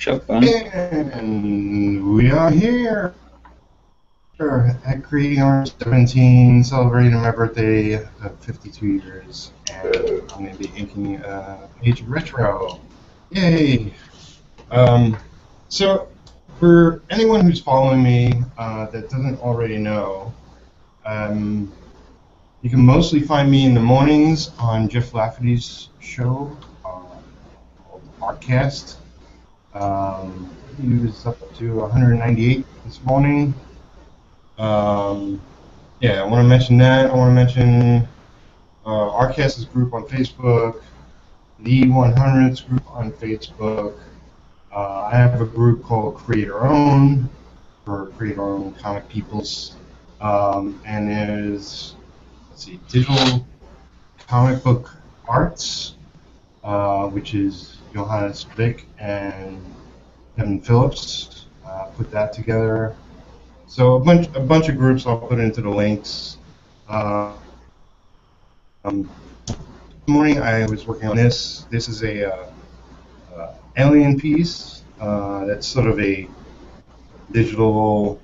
Shotgun. And we are here at Creating Art 17, celebrating my birthday of 52 years. And I'm going to be inking Age of Retro. Yay! So, for anyone who's following me that doesn't already know, you can mostly find me in the mornings on Jeff Lafferty's show called Artcast. He was up to 198 this morning. Yeah, I want to mention that. I want to mention Artcast's group on Facebook, the 100s group on Facebook. I have a group called Create Our Own for Create Our Own Comic Peoples. And there's, let's see, Digital Comic Book Arts, which is Johannes Vick and Kevin Phillips put that together. So a bunch of groups. I'll put into the links. This morning I was working on this. This is a alien piece. That's sort of a digital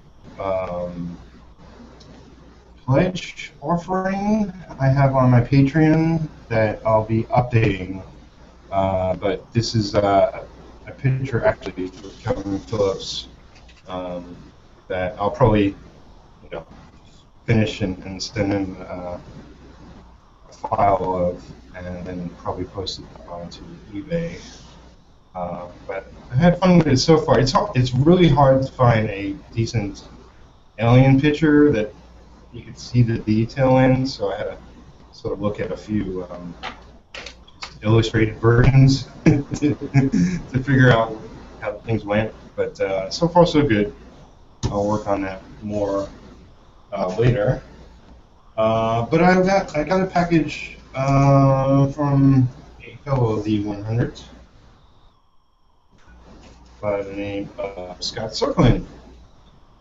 pledge offering I have on my Patreon that I'll be updating. But this is a picture actually with Kevin Phillips that I'll probably finish and send him a file of, and then probably post it onto eBay. But I had fun with it so far. It's really hard to find a decent alien picture that you could see the detail in, so I had to sort of look at a few illustrated versions to figure out how things went. But so far so good. I'll work on that more later. But I got a package from a fellow of the 100 by the name of Scott Circlin,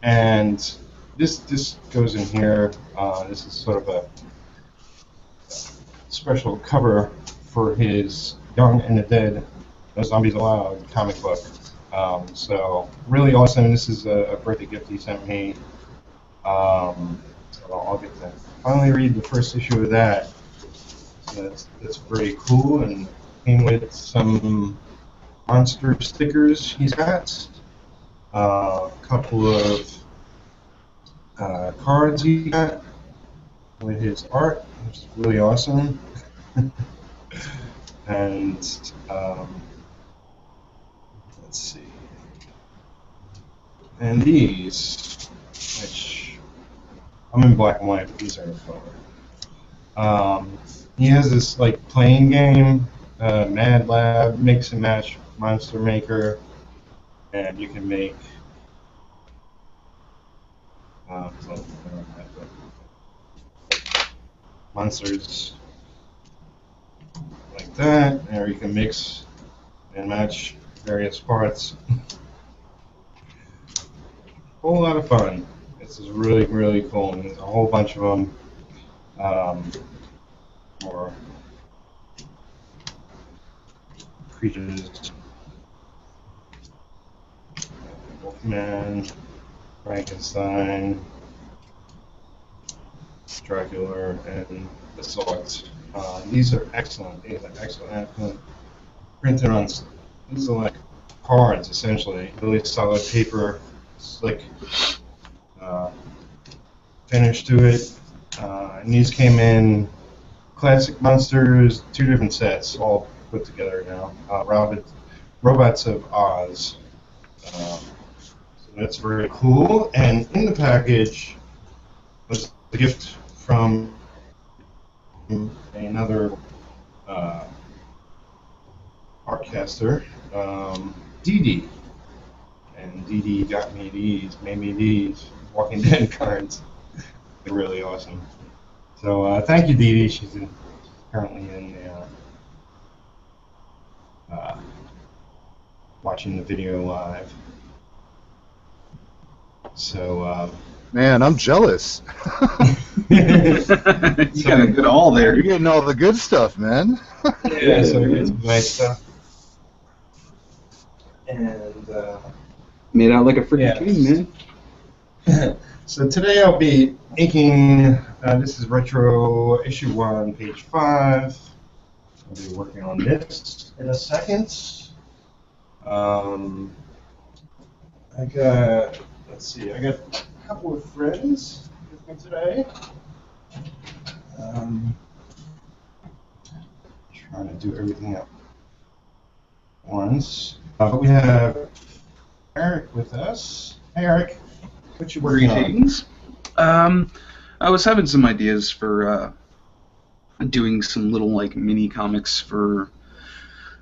and this goes in here. This is sort of a special cover for his Young and the Dead, No Zombies Allowed comic book. So really awesome. This is a birthday gift he sent me. So I'll get to finally read the first issue of that. So that's pretty cool, and came with some monster stickers he's got. A couple of cards he got with his art, which is really awesome. And let's see. And these, which I'm in black and white, but these are in color. He has this like playing game, Mad Lab Mix and Match Monster Maker, and you can make monsters like that, or you can mix and match various parts. Whole lot of fun. This is really, really cool. And there's a whole bunch of them. More creatures. Wolfman, Frankenstein, Dracula, and the Select. These are excellent. These are excellent. Printed on. These are like cards, essentially. Really solid paper, slick finish to it. And these came in classic monsters, 2 different sets, all put together now. Robots of Oz. So that's very cool. And in the package was a gift from another artcaster, Dee Dee. And Dee Dee got me these, made me these Walking Dead cards. They're really awesome. So thank you, Dee Dee. She's currently in watching the video live. So man, I'm jealous. You got a good all there. You're getting all the good stuff, man. yeah, so it's nice stuff. And Made out like a freaking Yes. king, man. so today I'll be inking, this is Retro Issue 1, page 5. I'll be working on this in a second. I got, let's see, I got a couple of friends with me today. Trying to do everything at once. But we have Eric with us. Hey Eric, what you working on? Greetings. I was having some ideas for doing some little like mini comics for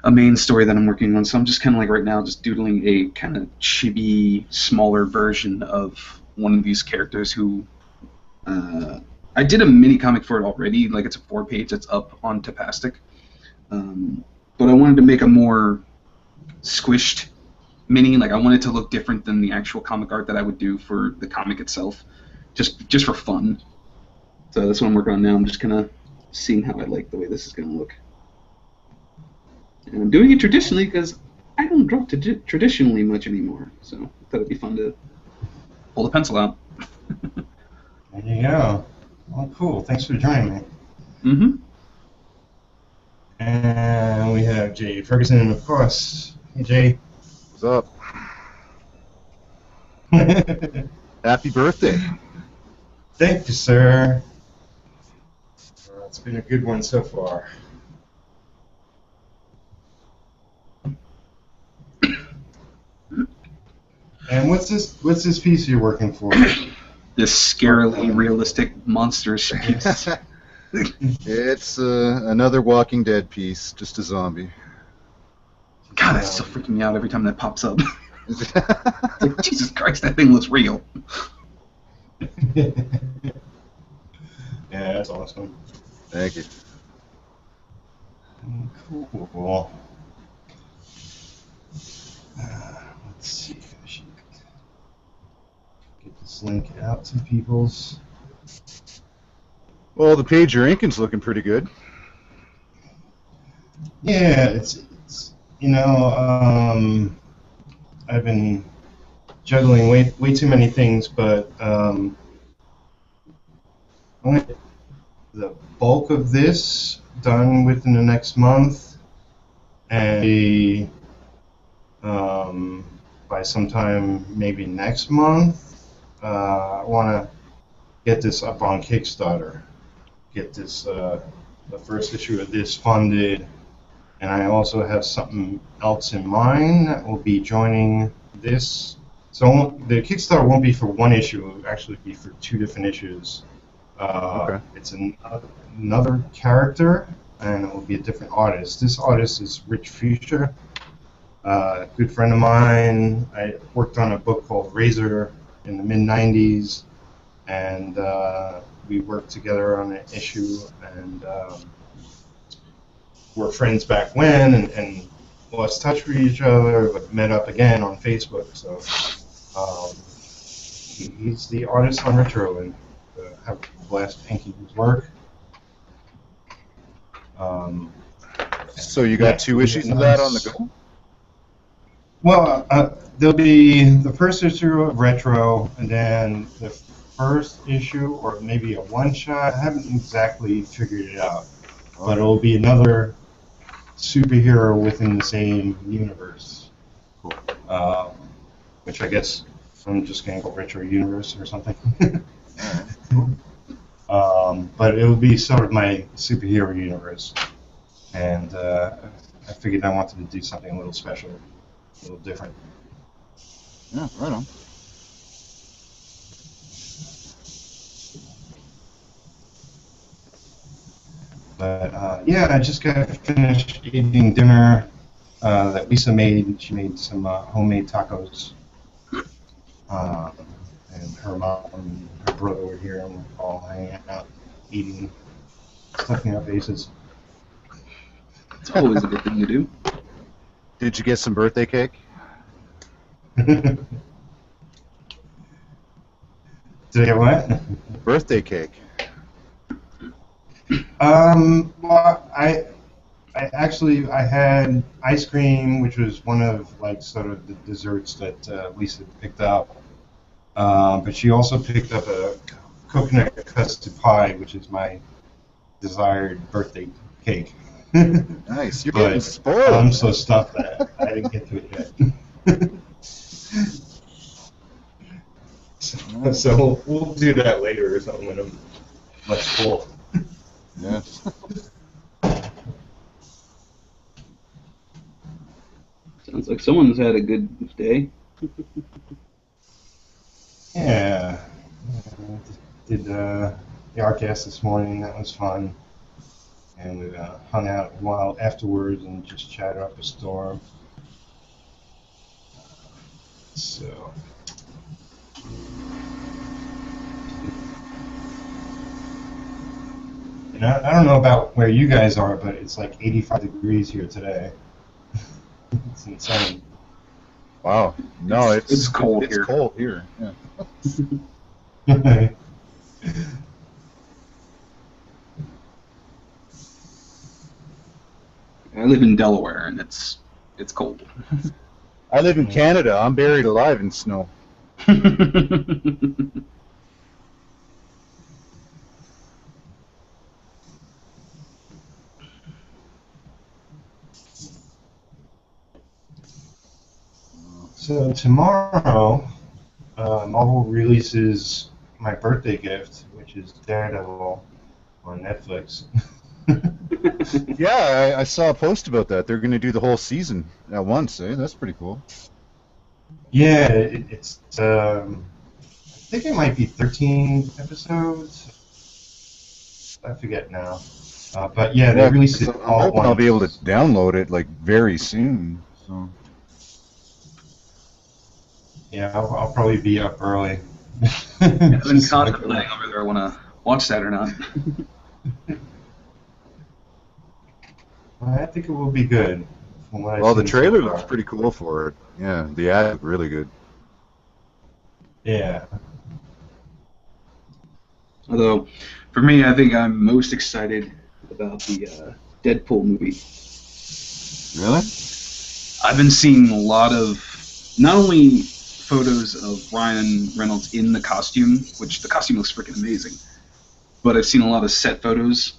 a main story that I'm working on. So I'm just kind of like right now just doodling a kind of chibi, smaller version of one of these characters who I did a mini comic for it already. Like it's a 4-page. It's up on Tapastic. But I wanted to make a more squished mini. Like I wanted to look different than the actual comic art that I would do for the comic itself, just for fun. So that's what I'm working on now. I'm just kind of seeing how I like the way this is going to look. And I'm doing it traditionally because I don't draw traditionally much anymore. So I thought it'd be fun to pull the pencil out. There you go. Well, cool. Thanks for joining me. Mm-hmm. And we have Jay Ferguson, of course. Hey, Jay. What's up? Happy birthday. Thank you, sir. It's been a good one so far. And what's this piece you're working for? This scarily realistic monsters piece. It's another Walking Dead piece, just a zombie. God, that's still freaking me out every time that pops up. It's like, Jesus Christ, that thing looks real. Yeah, that's awesome. Thank you. Cool. Let's see if I should get this link out to people's. Well, the page you're inking's looking pretty good. Yeah, it's I've been juggling way too many things, but I'm gonna get the bulk of this done within the next month, and by sometime maybe next month, I want to get this up on Kickstarter. Get this the first issue of this funded, and I also have something else in mind that will be joining this. So the Kickstarter won't be for one issue; it will actually be for 2 different issues. Okay. It's another character, and it will be a different artist. This artist is Rich Fuchsia, a good friend of mine. I worked on a book called Razor in the mid-'90s, and we worked together on an issue, and we're friends back when, and lost touch with each other, but met up again on Facebook. So he's the artist on Retro, and have a blast inking his work. So you got 2 issues of that on the go? Well, there'll be the first issue of Retro, and then the first issue, or maybe a one-shot. I haven't exactly figured it out, but it'll be another superhero within the same universe. Cool. Which I guess I'm just going to go Retro Universe or something. But it will be sort of my superhero universe, and I figured I wanted to do something a little special, a little different. Yeah, right on. But yeah, I just got finished eating dinner that Lisa made. She made some homemade tacos. And her mom and her brother were here, and we're all hanging out, eating, stuffing our faces. It's always a good thing to do. Did you get some birthday cake? Did I get what? Birthday cake. Well, I had ice cream, which was one of like sort of the desserts that Lisa picked up. But she also picked up a coconut custard pie, which is my desired birthday cake. Nice. You're getting But spoiled. I'm so stuffed that I didn't get to it yet. So we'll do that later or something when I'm less full. Yeah. Sounds like someone's had a good day. Yeah. Did the Artcast this morning. That was fun. And we hung out a while afterwards and just chatted up a storm. So. And I don't know about where you guys are, but it's like 85 degrees here today. It's insane. Wow. No, It's cold it's here. cold here. Yeah. I live in Delaware, and it's cold. I live in Canada. I'm buried alive in snow. So tomorrow, Marvel releases my birthday gift, which is Daredevil on Netflix. Yeah, I saw a post about that. They're going to do the whole season at once. Eh? That's pretty cool. Yeah, it's I think it might be 13 episodes. I forget now. But yeah, they released it so I'm all at hoping once. I'll be able to download it like very soon. So. Yeah, I'll probably be up early. I've been contemplating whether I want to watch that or not. I think it will be good. From what I've Well, the seen trailer so far. looks pretty cool for it. Yeah, the ad looked really good. Yeah. Although, for me, I think I'm most excited about the Deadpool movie. Really? I've been seeing a lot of not only photos of Ryan Reynolds in the costume, which the costume looks freaking amazing, but I've seen a lot of set photos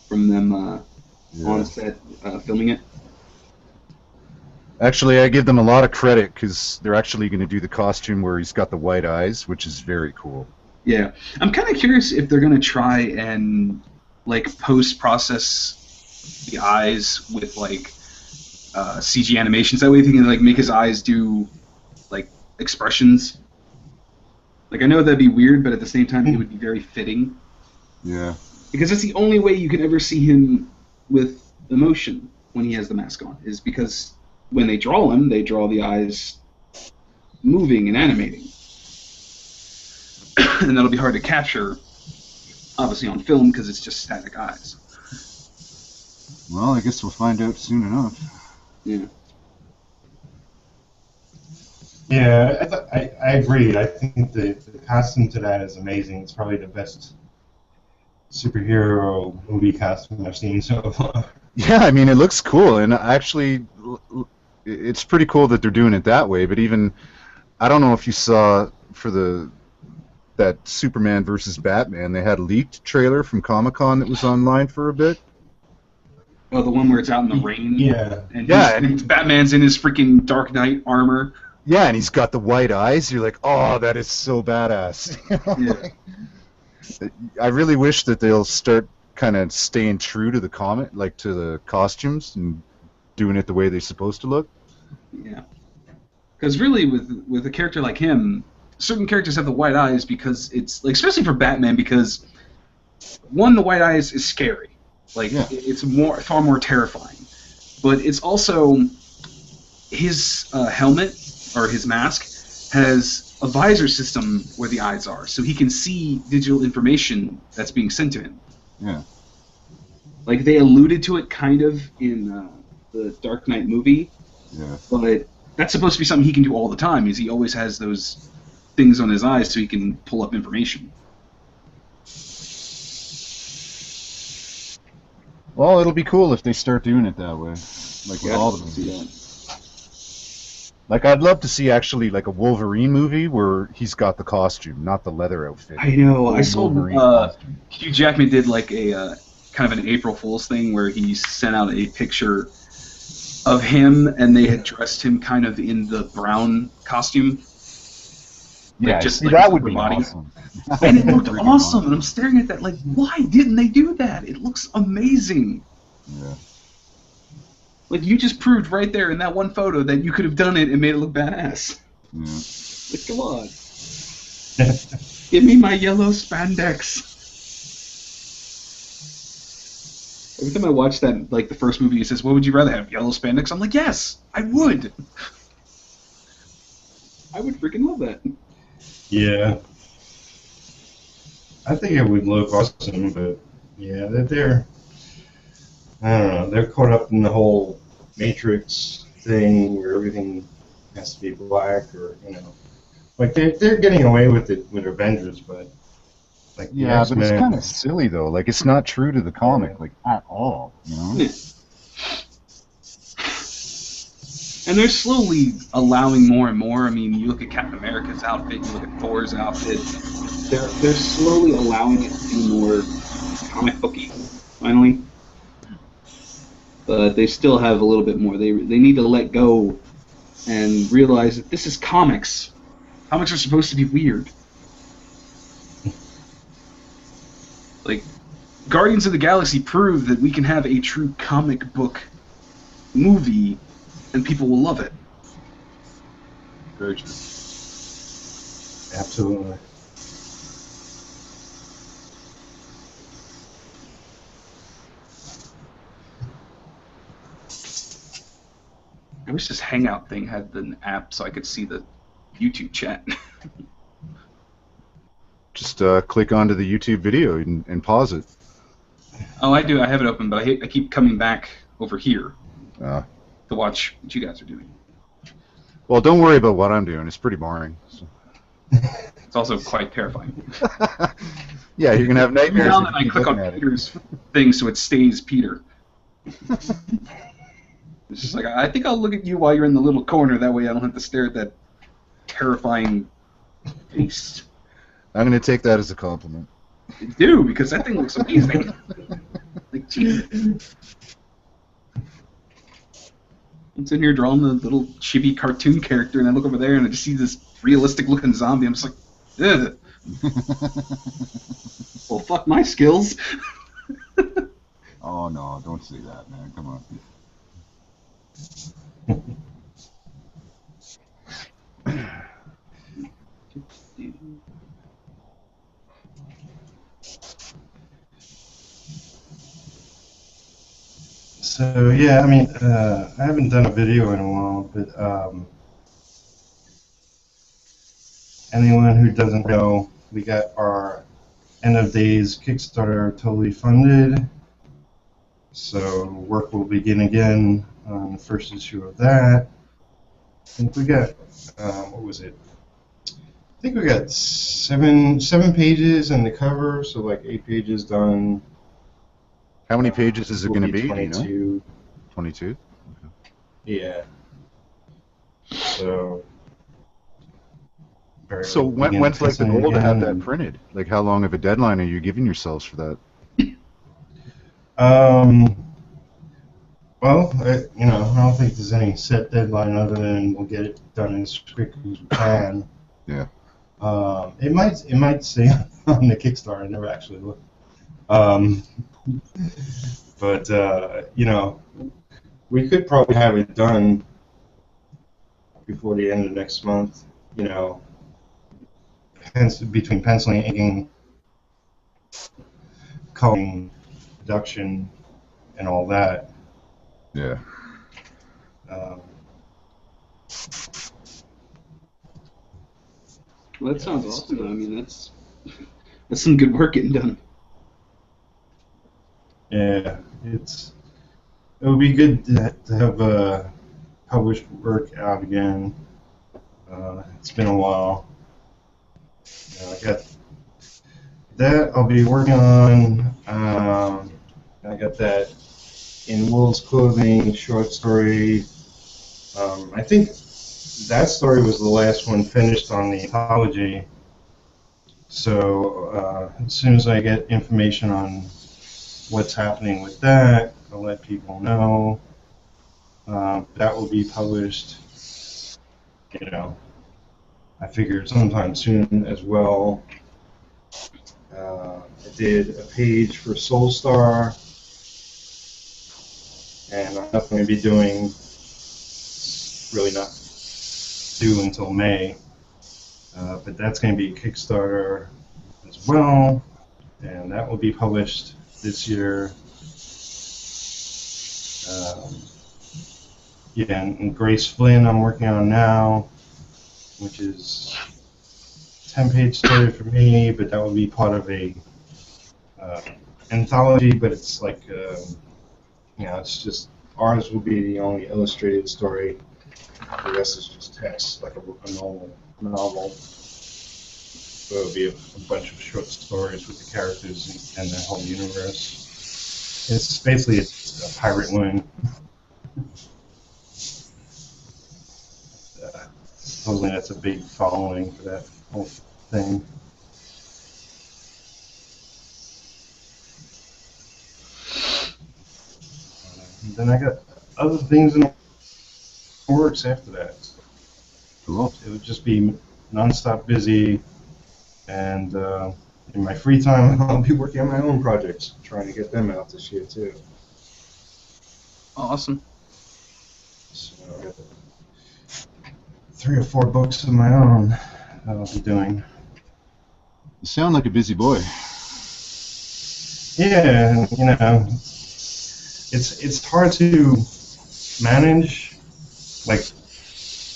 from them on set filming it. Actually, I give them a lot of credit because they're actually going to do the costume where he's got the white eyes, which is very cool. Yeah, I'm kind of curious if they're gonna try and like post-process the eyes with like CG animations. That way, they can like make his eyes do like expressions. Like I know that'd be weird, but at the same time, it would be very fitting Yeah. because that's the only way you can ever see him with emotion when he has the mask on. Is because when they draw him, they draw the eyes moving and animating. And that'll be hard to capture, obviously, on film because it's just static eyes. Well, I guess we'll find out soon enough. Yeah. Yeah, I agree. I think the costume to that is amazing. It's probably the best superhero movie costume I've seen so far. Yeah, I mean, it looks cool, and actually, it's pretty cool that they're doing it that way. But even, I don't know if you saw for that Superman versus Batman, they had a leaked trailer from Comic-Con that was online for a bit. Oh, the one where it's out in the rain. Yeah. And Yeah, Batman's in his freaking Dark Knight armor. Yeah, and he's got the white eyes. You're like, oh, that is so badass. Yeah. I really wish that they'll start kind of staying true to the comic, like to the costumes, and doing it the way they're supposed to look. Yeah. Because really, with a character like him, certain characters have the white eyes because it's like, especially for Batman, because one, the white eyes is scary. Like it's far more terrifying. But it's also his helmet or his mask has a visor system where the eyes are, so he can see digital information that's being sent to him. Yeah. Like they alluded to it kind of in the Dark Knight movie. Yeah. But that's supposed to be something he can do all the time, is he always has those things on his eyes so he can pull up information. Well, it'll be cool if they start doing it that way, like with Yeah, all I'd the love to see movies. that. Like I'd love to see actually like a Wolverine movie where he's got the costume, not the leather outfit, I like a know. I full saw Wolverine costume. Hugh Jackman did like a kind of an April Fool's thing where he sent out a picture of him and they had dressed him kind of in the Brown costume, like Yeah, just see like his that would upper be body. awesome. That And it would be looked freaking awesome. And I'm awesome. staring at that like, why didn't they do that? It looks amazing. Yeah. Like you just proved right there in that one photo that you could have done it and made it look badass. Yeah. Like, come on. Give me my yellow spandex. Every time I watch that, like the first movie, he says, "What would you rather have, yellow spandex?" I'm like, "Yes, I would. I would freaking love that." Yeah. I think it would look awesome, but yeah, they're I don't know, they're caught up in the whole Matrix thing where everything has to be black, or like they're getting away with it with Avengers, but like the Yeah, but it's X-Men. kind of silly though. Like it's not true to the comic, Yeah. like at all. You know? Yeah. And they're slowly allowing more and more. I mean, you look at Captain America's outfit, you look at Thor's outfit. They're slowly allowing it to be more comic booky, finally. But they still have a little bit more. They need to let go and realize that this is comics. Comics are supposed to be weird. Like, Guardians of the Galaxy proved that we can have a true comic book movie and people will love it. Very true. Absolutely. I wish this Hangout thing had an app so I could see the YouTube chat. Just click onto the YouTube video and pause it. Oh, I do. I have it open, but I keep coming back over here Uh, to watch what you guys are doing. well, don't worry about what I'm doing. It's pretty boring. So. It's also quite terrifying. Yeah, you're gonna have nightmares. Now if that you I keep click looking on at it. Peter's thing so it stays Peter. It's just like, I think I'll look at you while you're in the little corner. That way I don't have to stare at that terrifying face. I'm gonna take that as a compliment. I do, because that thing looks amazing. Like, geez. I'm sitting here drawing the little chibi cartoon character, and I look over there and I just see this realistic-looking zombie. I'm just like, ugh. Well, fuck my skills. Oh no, don't say that, man. Come on. So yeah, I mean, I haven't done a video in a while, but anyone who doesn't know, we got our end of days Kickstarter totally funded. So work will begin again on the first issue of that. I think we got what was it? I think we got seven pages in the cover, so like 8 pages done. How many pages is it Will gonna be? Do you 22. know? 22. Yeah. So. So when's like the goal to have that printed? Like how long of a deadline are you giving yourselves for that? Well, I don't think there's any set deadline other than we'll get it done as quickly as we can. Yeah. It might say on the Kickstarter. I never actually looked. But we could probably have it done before the end of next month. Between penciling, inking, coloring, production, and all that. Yeah. Well, that sounds awesome, though. I mean, that's some good work getting done. Yeah, it would be good to have published work out again. It's been a while. I got that I'll be working on. I got that In Wolves Clothing short story. I think that story was the last one finished on the anthology. So as soon as I get information on what's happening with that, I'll let people know. That will be published, you know, I figured sometime soon as well. I did a page for Soulstar, and I'm definitely going to be doing, really not due until May, but that's going to be a Kickstarter as well, and that will be published this year. Yeah, and Grace Flynn I'm working on now, which is a 10-page story for me, but that will be part of a anthology, but it's like, it's just, ours will be the only illustrated story. The rest is just text, like a normal novel. So it'll be a bunch of short stories with the characters and the whole universe. It's basically a pirate woman. Supposedly that's a big following for that whole thing. And then I got other things in the works after that. Cool. It would just be non-stop busy, and in my free time I'll be working on my own projects, trying to get them out this year too. Awesome. So I got 3 or 4 books of my own that I'll be doing. You sound like a busy boy. Yeah, it's hard to manage. Like,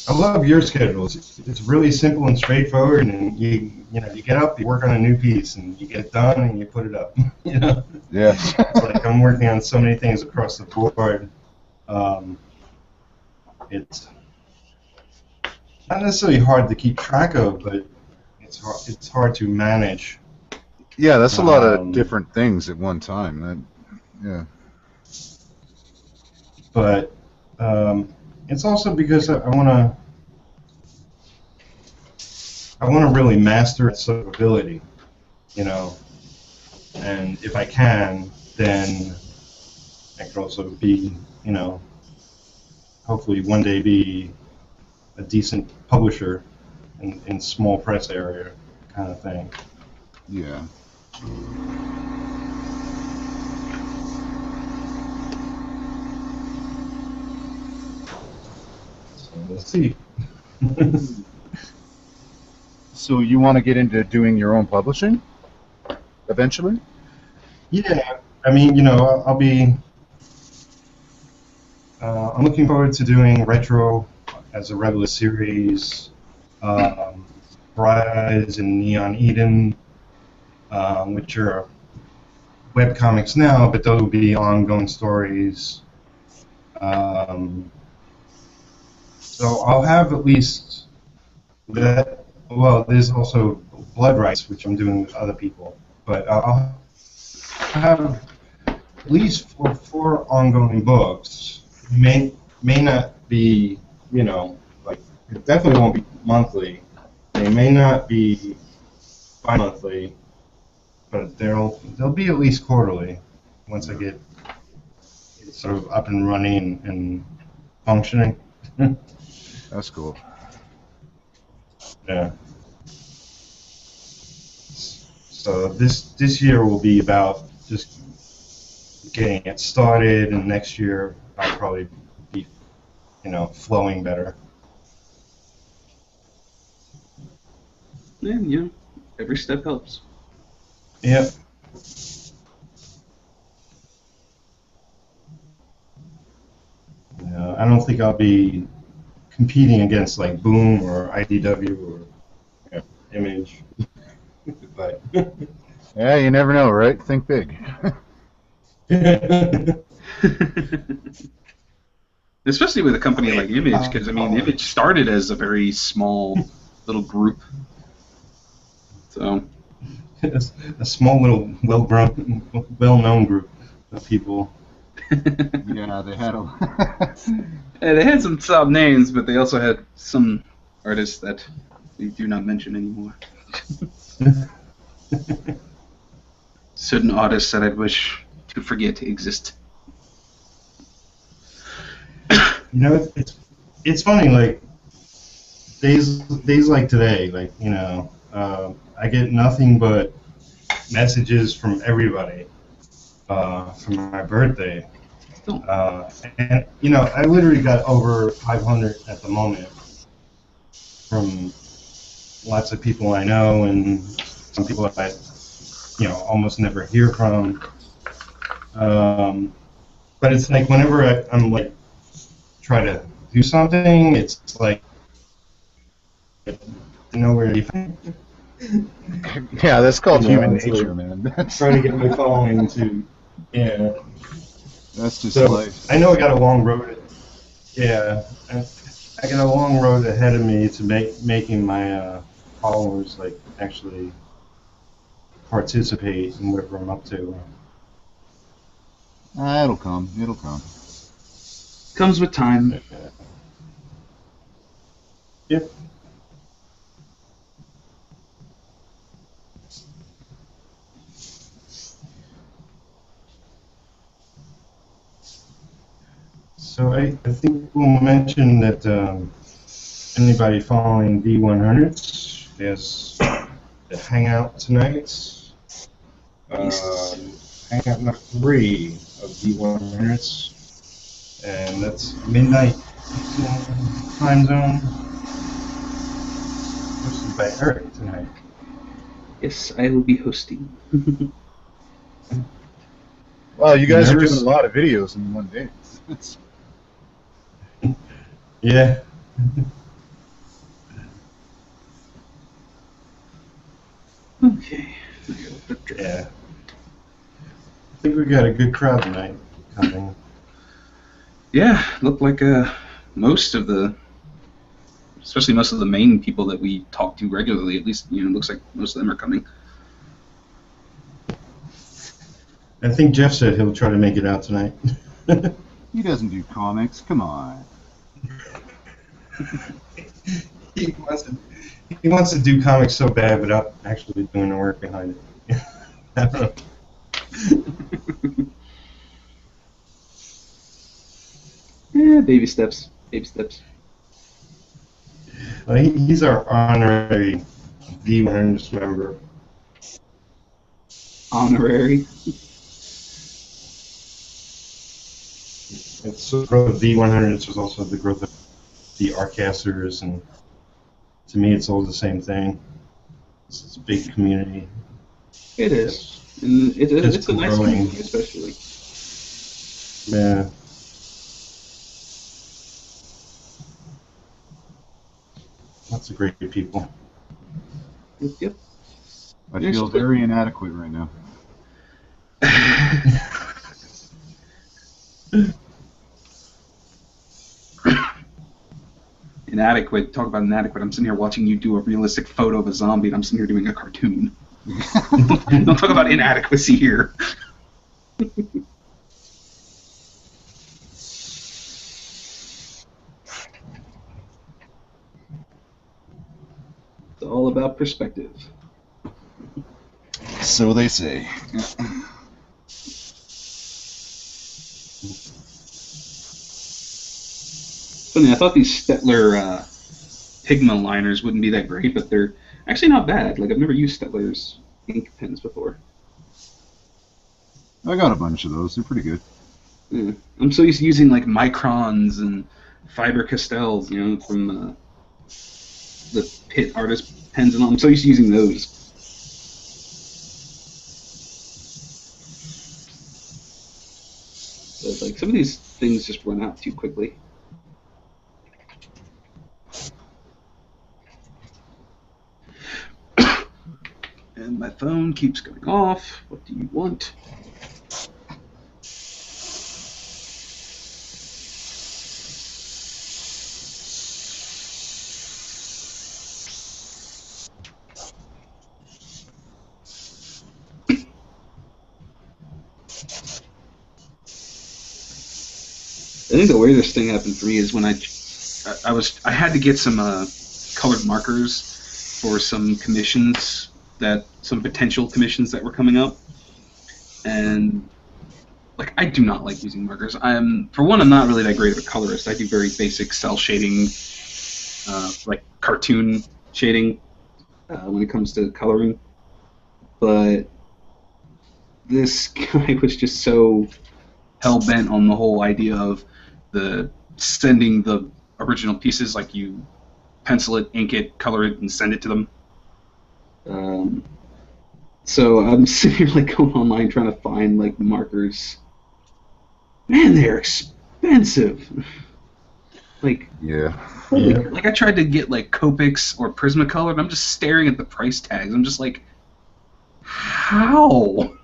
I love your schedules. It's really simple and straightforward, and you get up, you work on a new piece, and you get it done, and you put it up. Yeah. It's like I'm working on so many things across the board. It's not necessarily hard to keep track of, but it's hard to manage. Yeah, that's a lot of different things at one time. Yeah. But it's also because I want to really master its ability, and if I can, then I could also be, hopefully one day be a decent publisher in small press area kind of thing. Yeah. So we'll see. So you want to get into doing your own publishing eventually? Yeah, I mean, I'll be. I'm looking forward to doing Retro as a regular series, Rise and Neon Eden, which are webcomics now, but those will be ongoing stories. So I'll have at least that. Well, there's also Blood Rights, which I'm doing with other people, but I'll have at least four ongoing books. May not be, like, it definitely won't be monthly. They may not be bi-monthly, but they'll be at least quarterly once I get sort of up and running and functioning. That's cool. Yeah. So this year will be about just getting it started, and next year I'll probably be, flowing better. Yeah, every step helps. Yep. I don't think I'll be competing against like Boom or IDW or Image, but Yeah, you never know, right? Think big. Especially with a company like Image, because Image started as a very small little group. So a small little well-known group. of people. Yeah, they had a. Yeah, they had some top names, but they also had some artists that we do not mention anymore. Certain artists that I'd wish to forget exist. You know, it's funny. Like days like today, like I get nothing but messages from everybody for my birthday. And I literally got over 500 at the moment from lots of people I know and some people I almost never hear from. But it's like whenever I'm like try to do something, it's like nowhere to find. Yeah, that's called human It's nature, like man. That's trying to get my following to, yeah. that's just So life. I know I got a long road. Yeah, I got a long road ahead of me to making my followers like actually participate in whatever I'm up to. It'll come. It'll come. Comes with time. Yep. So I think we'll mention that anybody following D100s, there's the hangout tonight. Hangout number 3 of D100s, and that's midnight time zone. Hosted by Eric tonight. Yes, I will be hosting. Wow, you guys are Nervous? doing a lot of videos in one day. Yeah. Okay. Yeah. I think we got a good crowd tonight coming. Yeah, looked like most of the, especially most of the main people that we talk to regularly. At least looks like most of them are coming. I think Jeff said he'll try to make it out tonight. He doesn't do comics. Come on. he wants to do comics so bad without actually doing the work behind it. I don't know. Yeah, baby steps. Baby steps. Well, he's our honorary D100 member. Honorary. It's the growth of D100s was also the growth of the Artcasters, and to me, it's all the same thing. It's a big community. It is. And it's a nice growing. community, especially. Yeah. Lots of great people. Yep. I feel very inadequate right now. Inadequate. Talk about inadequate. I'm sitting here watching you do a realistic photo of a zombie, and I'm sitting here doing a cartoon. Don't talk about inadequacy here. It's all about perspective. So they say. Funny, I thought these Stettler Pigma liners wouldn't be that great, but they're actually not bad. Like, I've never used Stettler's ink pens before. I got a bunch of those. They're pretty good. Yeah. I'm so used to using like Microns and Faber-Castells, from the Pitt artist pens and all. I'm so used to using those. So it's like some of these things just run out too quickly. And my phone keeps going off. What do you want? think the weirdest thing happened for me is when I had to get some colored markers for some commissions some potential commissions that were coming up, and like I do not like using markers. For one, I'm not really that great of a colorist. I do very basic cell shading, like cartoon shading when it comes to coloring. But this guy was just so hell bent on the whole idea of sending the original pieces, like you pencil it, ink it, color it, and send it to them. So I'm sitting here like going online trying to find like markers. Man, they're expensive. Like, Yeah. holy, like I tried to get like Copics or Prismacolor, and I'm just staring at the price tags. I'm just like, how?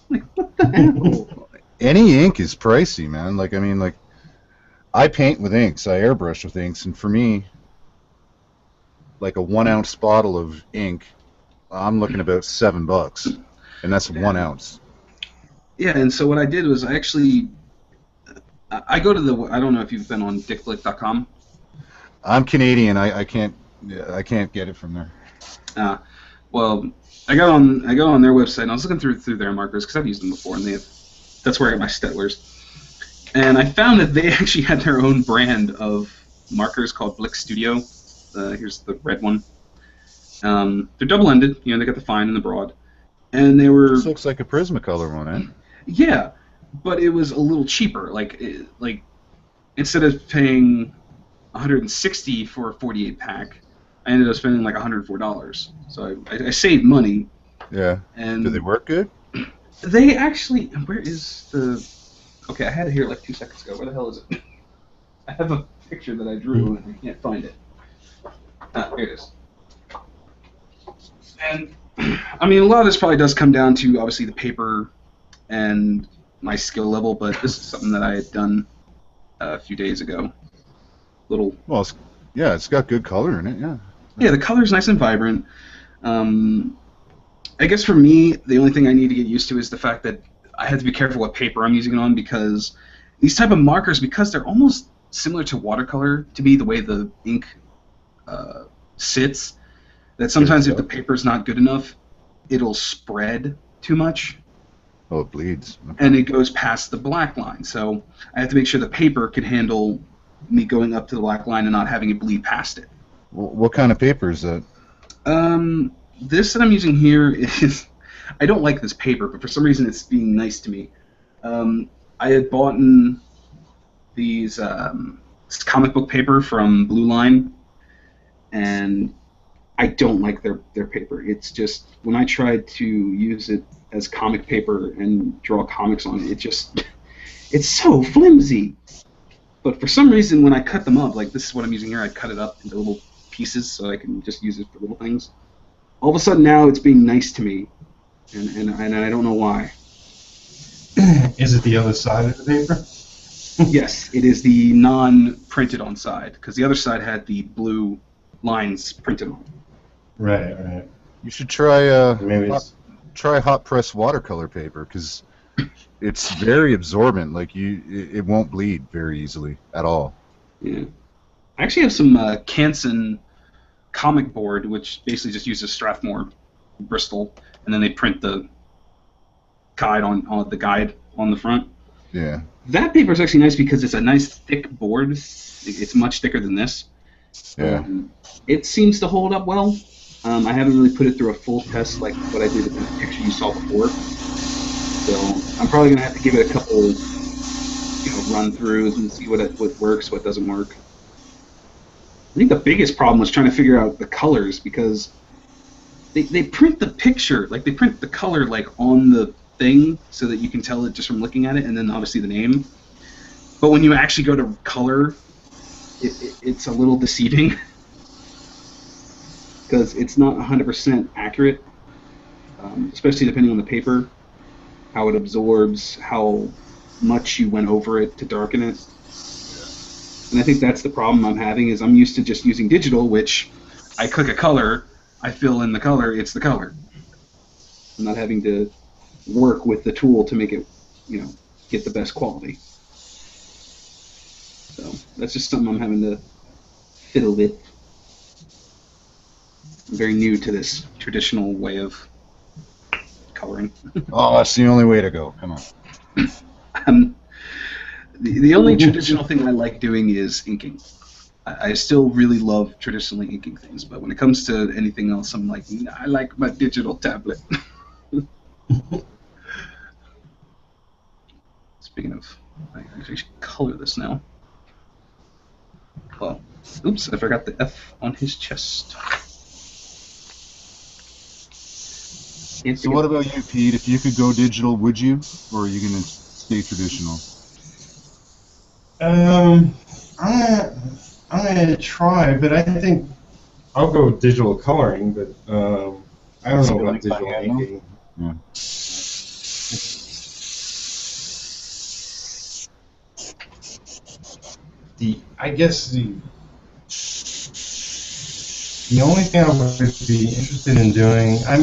Like, what the hell? Any ink is pricey, man. Like, I mean, like, I paint with inks, I airbrush with inks, and for me, like a 1 ounce bottle of ink, I'm looking about $7, and that's 1 ounce. Yeah, and so what I did was I go to I don't know if you've been on dickflick.com. I'm Canadian. I can't get it from there. Well, I got on their website and I was looking through their markers because I've used them before, and that's where I got my Stettlers. And I found that they actually had their own brand of markers called Blick Studio. Here's the red one. They're double-ended. You know, they got the fine and the broad. And they were. This looks like a Prismacolor one, eh? Yeah, but it was a little cheaper. Like instead of paying $160 for a 48 pack, I ended up spending like $104. So I saved money. Yeah. And do they work good? They actually. Where is the? Okay, I had it here like 2 seconds ago. Where the hell is it? I have a picture that I drew and I can't find it. Here it is. And I mean, a lot of this probably does come down to obviously the paper and my skill level, but this is something that I had done a few days ago. Well, it's got good color in it, yeah. Yeah, the color's nice and vibrant. I guess for me, the only thing I need to get used to is the fact that I have to be careful what paper I'm using it on, because these type of markers, because they're almost similar to watercolor to me, the way the ink sits, that sometimes if the paper's not good enough, it'll spread too much. Oh, it bleeds. Okay. And it goes past the black line. So I have to make sure the paper can handle me going up to the black line and not having it bleed past it. What kind of paper is that? This that I'm using here is... I don't like this paper, but for some reason it's being nice to me. I had bought these comic book paper from Blue Line, and I don't like their paper. It's just, when I tried to use it as comic paper and draw comics on it, it's so flimsy. But for some reason, when I cut them up, like this is what I'm using here, I cut it up into little pieces so I can just use it for little things. All of a sudden now it's being nice to me, and I don't know why. Is it the other side of the paper? Yes, it is the non-printed on side, because the other side had the blue lines printed on. Right. You should try Maybe hot press watercolor paper, because it's very absorbent. Like it won't bleed very easily at all. Yeah, I actually have some Canson comic board, which basically just uses Strathmore Bristol, and then they print the guide on the front. Yeah. That paper is actually nice because it's a nice thick board. It's much thicker than this. Yeah. It seems to hold up well. I haven't really put it through a full test like what I did in the picture you saw before. So I'm probably gonna have to give it a couple, run-throughs and see what works, what doesn't work. I think the biggest problem was trying to figure out the colors, because they print the picture, like they print the color like on the thing so that you can tell it just from looking at it, and then obviously the name. But when you actually go to color, it's a little deceiving because it's not 100% accurate, especially depending on the paper, how it absorbs, how much you went over it to darken it. And I think that's the problem I'm having, is I'm used to just using digital, which I click a color, I fill in the color, it's the color. I'm not having to work with the tool to make it, get the best quality. So that's just something I'm having to fiddle with. I'm very new to this traditional way of coloring. Oh, that's the only way to go. Come on. Um, the only traditional thing I like doing is inking. I still really love traditionally inking things, but when it comes to anything else, I'm like, nah, I like my digital tablet. Speaking of, I actually should color this now. Well, oops, I forgot the F on his chest. So what about you, Pete? If you could go digital, would you? Or are you going to stay traditional? Um, I'm gonna try, but I think I'll go digital coloring. But I don't know Still about ink by digital hand, though? inking. Yeah. I guess the only thing I would be interested in doing, I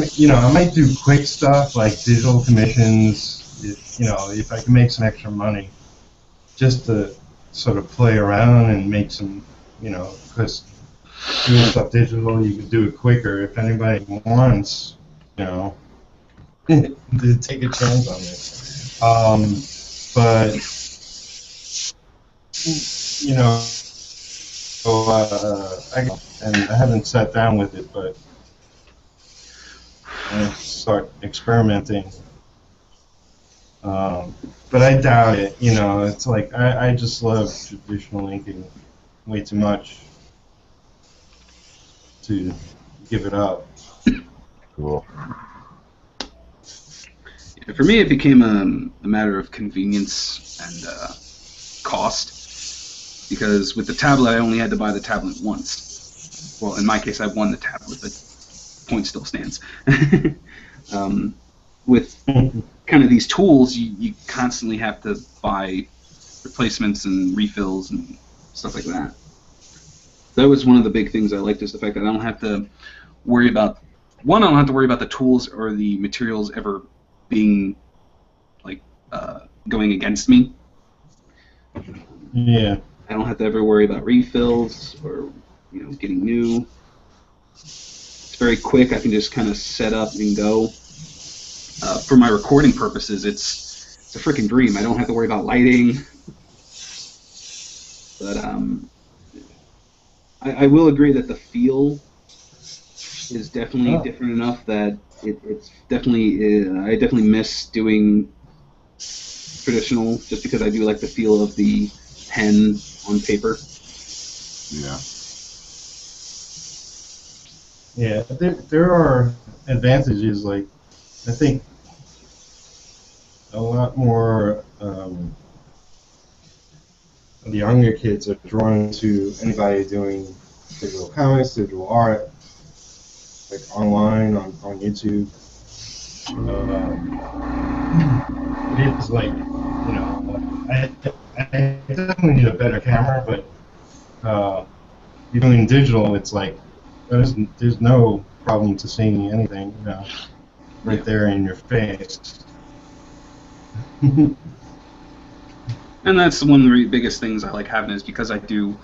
might do quick stuff like digital commissions, if I can make some extra money, just to sort of play around and make some, because doing stuff digital, you can do it quicker. If anybody wants, to take a chance on it. But, I haven't sat down with it, but I'm gonna start experimenting. But I doubt it. It's like I just love traditional inking way too much to give it up. Cool. For me, it became a matter of convenience and cost, because with the tablet, I only had to buy the tablet once. Well, in my case, I won the tablet, but point still stands. With kind of these tools, you constantly have to buy replacements and refills and stuff like that. That was one of the big things I liked, is the fact that I don't have to worry about I don't have to worry about the tools or the materials ever being like going against me. Yeah. I don't have to ever worry about refills or getting new. It's very quick. I can just kind of set up and go. For my recording purposes, it's a freaking dream. I don't have to worry about lighting. But I will agree that the feel is definitely Oh. different enough that it's definitely I definitely miss doing traditional, just because I do like the feel of the pen on paper. Yeah. Yeah. There are advantages. Like I think a lot more the younger kids are drawn to anybody doing digital comics, digital art, like online on YouTube. It is like, I definitely need a better camera, but doing digital, it's like there's no problem to seeing anything, right there in your face. And that's one of the biggest things I like having, is because I do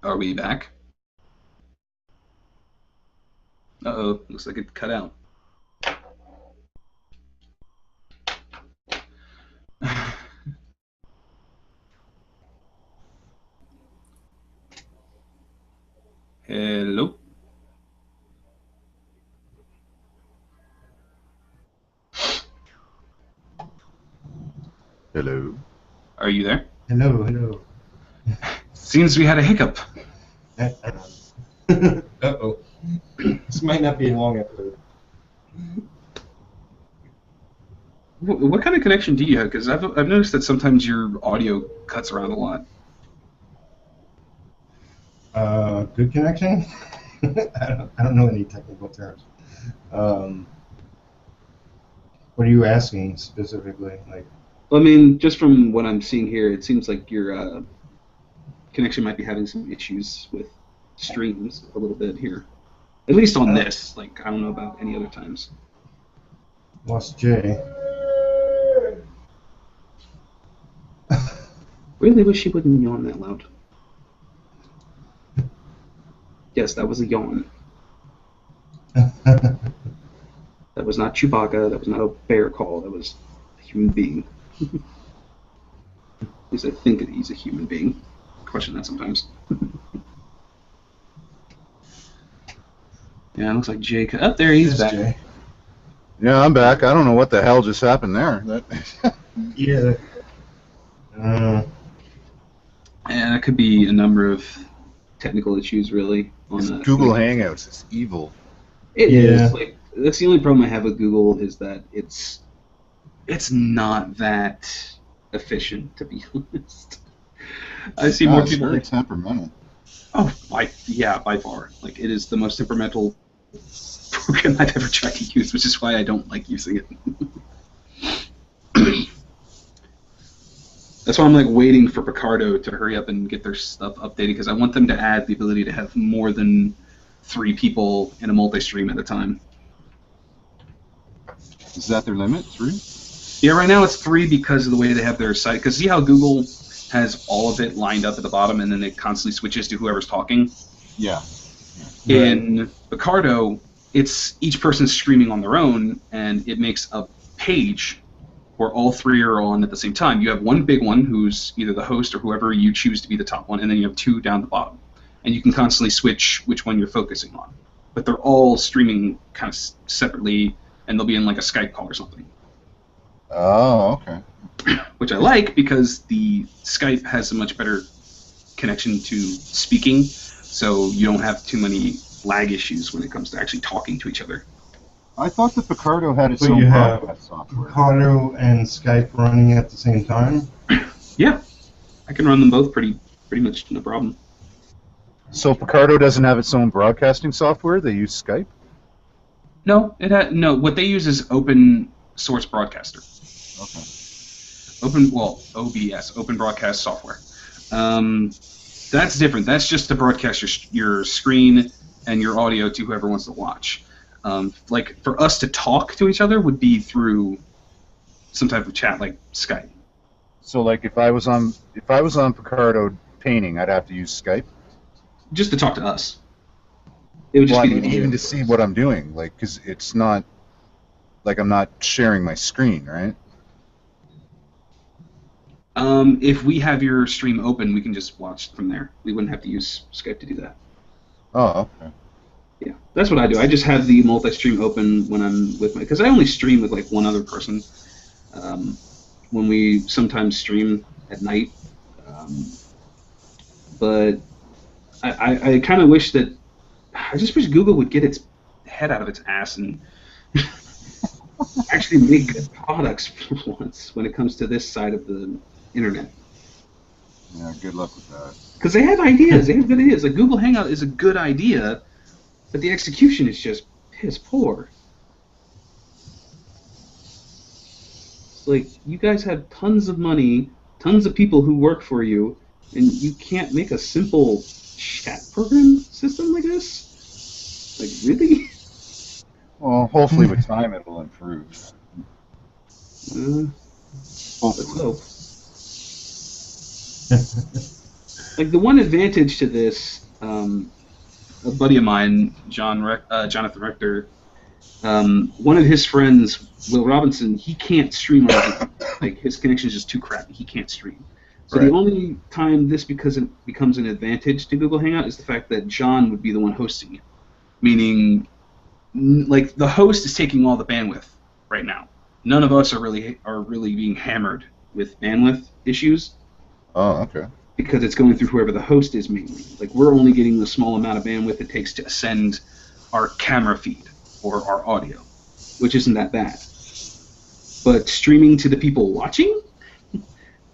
Are we back? Uh-oh, looks like it cut out. Hello? Hello. Are you there? Hello, hello. Seems we had a hiccup. Uh-oh. This might not be a long episode. What kind of connection do you have? Because I've noticed that sometimes your audio cuts around a lot. Good connection? I don't know any technical terms. um, what are you asking specifically? Like, I mean, just from what I'm seeing here, it seems like your connection might be having some issues with streams a little bit here. At least on this. Like, I don't know about any other times. lost Jay. Really wish she wouldn't yawn that loud. Yes, that was a yawn. That was not Chewbacca. That was not a bear call. That was a human being. At least I think that he's a human being. I question that sometimes. Yeah, it looks like Jake. Oh, there he's back. Jay. Yeah, I'm back. I don't know what the hell just happened there. Yeah. And that could be a number of technical issues, really. On Google Hangouts is evil. It is. Like, that's the only problem I have with Google is that it's not that efficient, to be honest. I see more people. Very temperamental. Oh, by far. Like, it is the most temperamental program I've ever tried to use, which is why I don't like using it. That's why I'm like waiting for Picardo to hurry up and get their stuff updated, because I want them to add the ability to have more than 3 people in a multi-stream at a time. Is that their limit? 3? Yeah, right now it's 3 because of the way they have their site. Because see how Google has all of it lined up at the bottom, and then it constantly switches to whoever's talking? Yeah. In Picardo, it's each person streaming on their own, and it makes a page where all 3 are on at the same time. You have one big one who's either the host or whoever you choose to be the top one, and then you have 2 down the bottom. And you can constantly switch which one you're focusing on. But they're all streaming kind of separately, and they'll be in like a Skype call or something. Oh, okay. Which I like, because the Skype has a much better connection to speaking, so you don't have too many lag issues when it comes to actually talking to each other. I thought that Picardo had its So own you have broadcast software. Picardo and Skype running at the same time? Yeah, I can run them both pretty much no problem. So Picardo doesn't have its own broadcasting software? They use Skype? No, no. What they use is open source broadcaster. Okay. OBS, open broadcast software. That's different. That's just to broadcast your screen and your audio to whoever wants to watch. Like for us to talk to each other would be through some type of chat like Skype. So like if I was on Picardo painting, I'd have to use Skype? Just to talk to us. It would just be even to see what I'm doing, like, because it's not like I'm not sharing my screen, right? If we have your stream open, we can just watch from there. We wouldn't have to use Skype to do that. Oh, okay. Yeah, that's what I do. I just have the multi-stream open when I'm with because I only stream with like one other person. When we sometimes stream at night, but I kind of wish that I just wish Google would get its head out of its ass and actually make good products for once when it comes to this side of the internet. Yeah, good luck with that. Because they have ideas. They have good ideas. Like Google Hangout is a good idea, but the execution is just piss poor. It's like, you guys have tons of money, tons of people who work for you, and you can't make a simple chat program system like this? Like, really? Well, hopefully with time it'll improve. Let's hope. Like, the one advantage to this, a buddy of mine, Jonathan Rector, one of his friends, Will Robinson, he can't stream on like his connection is just too crappy. He can't stream. So Right. the only time this becomes an advantage to Google Hangout is the fact that John would be the one hosting it, meaning like the host is taking all the bandwidth right now. None of us are really being hammered with bandwidth issues. Oh, okay. Because it's going through whoever the host is mainly. Like, we're only getting the small amount of bandwidth it takes to send our camera feed or our audio, which isn't that bad. But streaming to the people watching,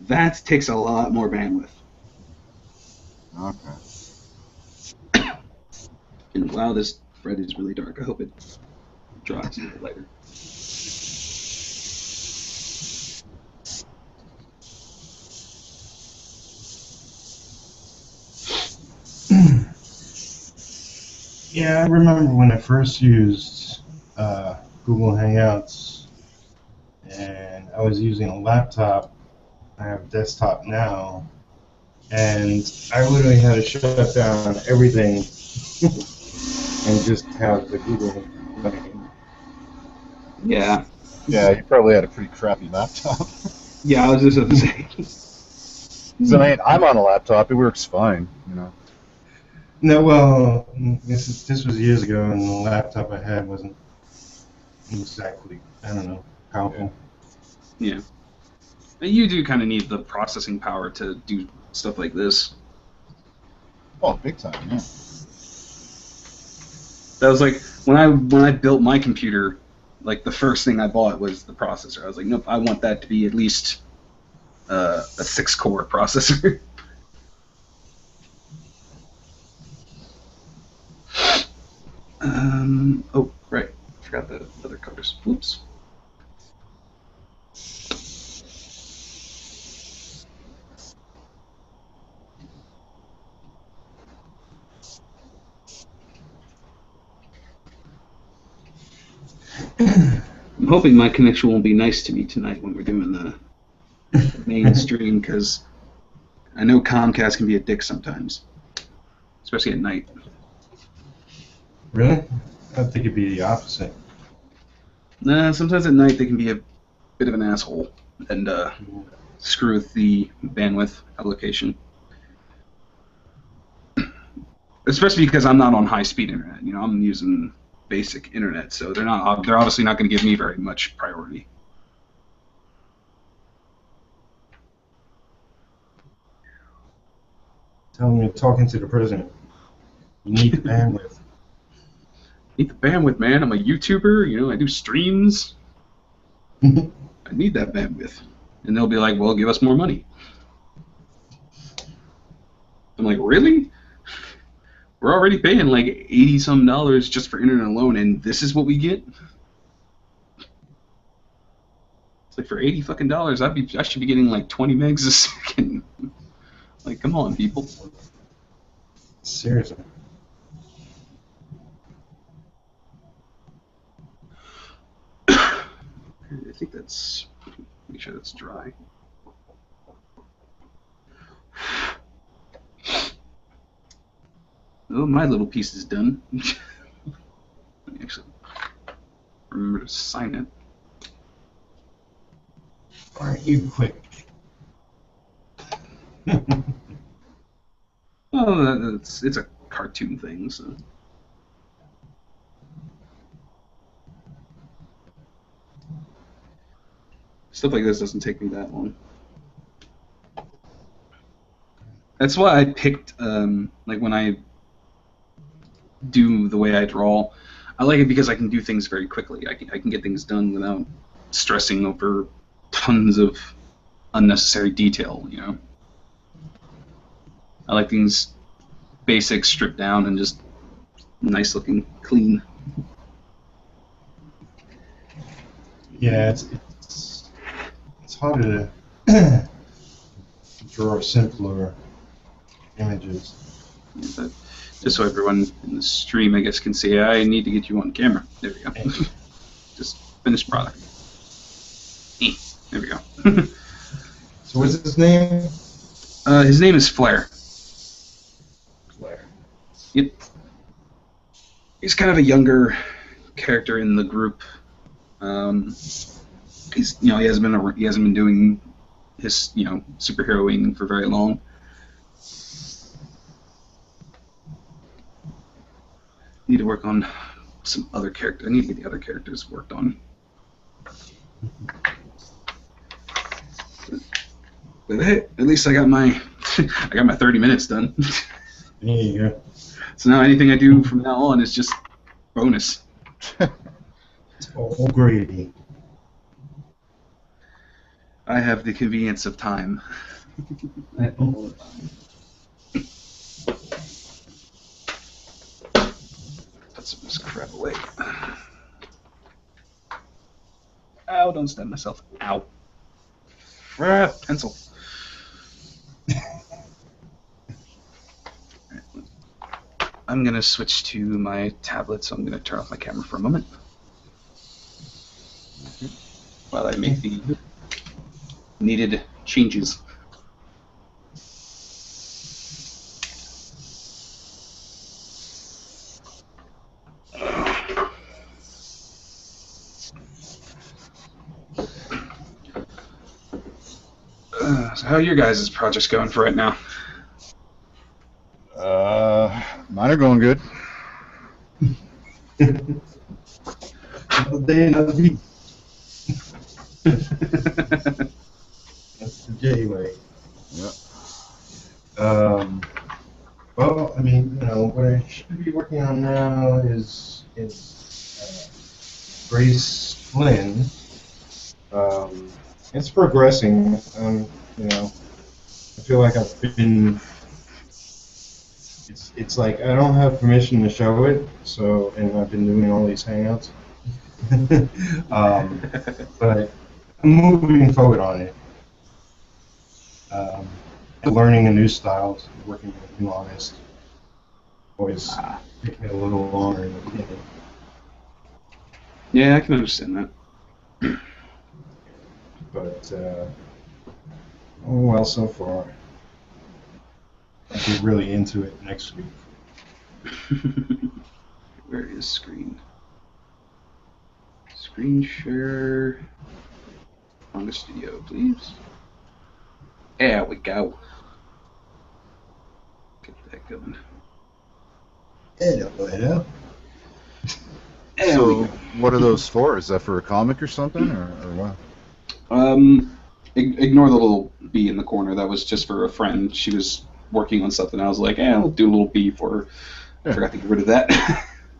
that takes a lot more bandwidth. Okay. And wow, this red is really dark. I hope it Draw it a little lighter. Yeah, I remember when I first used Google Hangouts, and I was using a laptop. I have a desktop now, and I literally had to shut down everything and just have the Google running. Yeah. Yeah, you probably had a pretty crappy laptop. Yeah, I was just about to say. So I'm on a laptop. It works fine, you know. No, well, this was years ago, and the laptop I had wasn't exactly, I don't know, powerful. Yeah. You do kind of need the processing power to do stuff like this. Oh, big time, yeah. That was like when I built my computer, like the first thing I bought was the processor. I was like, nope, I want that to be at least a 6-core processor. Oh, right. I forgot the other colors. Whoops. I'm hoping my connection won't be nice to me tonight when we're doing the main stream, because I know Comcast can be a dick sometimes, especially at night. Really? I think it'd be the opposite. Nah, sometimes at night they can be a bit of an asshole and screw with the bandwidth allocation. Especially because I'm not on high-speed internet. You know, I'm using basic internet, so they're obviously not going to give me very much priority. Tell them you're talking to the president. You need the bandwidth. Need the bandwidth, man. I'm a YouTuber. You know, I do streams. I need that bandwidth. And they'll be like, well, give us more money. I'm like, really? We're already paying like $80-some just for internet alone, and this is what we get? It's like, for $80 fucking I should be getting like 20 megs a second. Like, come on, people. Seriously. I think that's... Make sure that's dry. Oh, my little piece is done. Let me actually remember to sign it. Aren't you quick? Oh, it's a cartoon thing, so... Stuff like this doesn't take me that long. That's why I picked, like when I do the way I draw, I like it because I can do things very quickly. I can get things done without stressing over tons of unnecessary detail, you know? I like things basic, stripped down, and just nice looking, clean. Yeah, it's harder to draw simpler images. Yeah, but just so everyone in the stream, I guess, can see, I need to get you on camera. There we go. Just finished product. There we go. So what's his name? His name is Flair. Blair. Yep. He's kind of a younger character in the group. He hasn't been doing his superheroing for very long. Need to work on some other character. I need to get the other characters worked on. But hey, at least I got my 30 minutes done. There you go. So now anything I do from now on is just bonus. It's all gravy. I have the convenience of time. I have all the time. Put some of this crap away. Ow, don't stab myself. Ow. Ah, pencil. I'm going to switch to my tablet, so I'm going to turn off my camera for a moment while I make the needed changes. So how are your guys' projects going for right now? Mine are going good. Another day, another beat. That's the J way. Yeah. Well, I mean, what I should be working on now is Grace Flynn. It's progressing. I feel like I've been. It's like I don't have permission to show it, so and I've been doing all these hangouts. But I'm moving forward on it. Learning a new style, working with a new artist. Always take me a little longer in the beginning. Yeah, I can understand that. But well so far. I'll get really into it next week. Where is screen? Screen share. Manga Studio, please. There we go. Get that going. Hello. So, what are those for? Is that for a comic or something, or what? Ignore the little bee in the corner. That was just for a friend. She was working on something. I was like, I'll do a little bee for her. I forgot to get rid of that.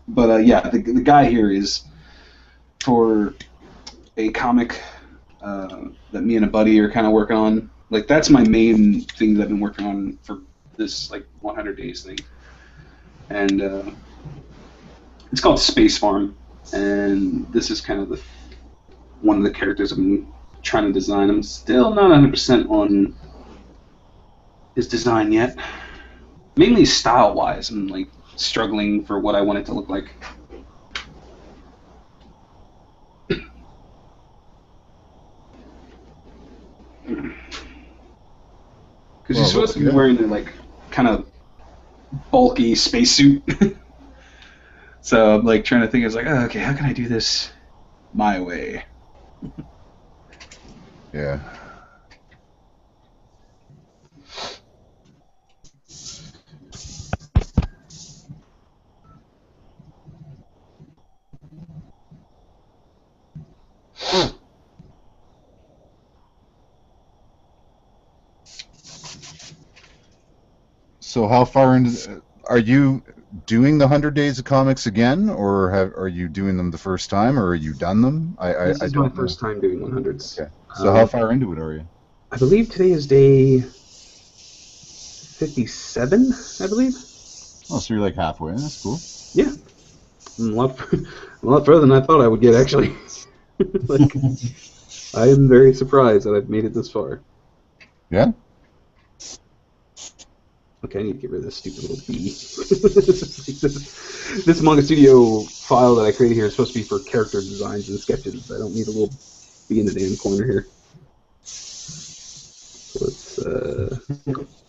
But yeah, the guy here is for a comic that me and a buddy are kind of working on. Like, that's my main thing that I've been working on for this, like, 100 days thing. And it's called Space Farm, and this is kind of one of the characters I'm trying to design. I'm still not 100% on his design yet. Mainly style-wise, I'm like struggling for what I want it to look like. Because he's supposed to be wearing a like kind of bulky spacesuit. So I'm like trying to think. I was like, oh, okay, how can I do this my way? Yeah. So how far into are you doing the 100 Days of Comics again, or are you doing them the first time, or are you done them? This I is my don't know. first time doing 100s. Okay. So how far into it are you? I believe today is day 57, I believe. Oh, so you're like halfway. That's cool. Yeah. I'm a lot further than I thought I would get, actually. Like, I am very surprised that I've made it this far. Yeah? Okay, I need to get rid of this stupid little bee. This Manga Studio file that I created here is supposed to be for character designs and sketches. I don't need a little bee in the damn corner here. So let's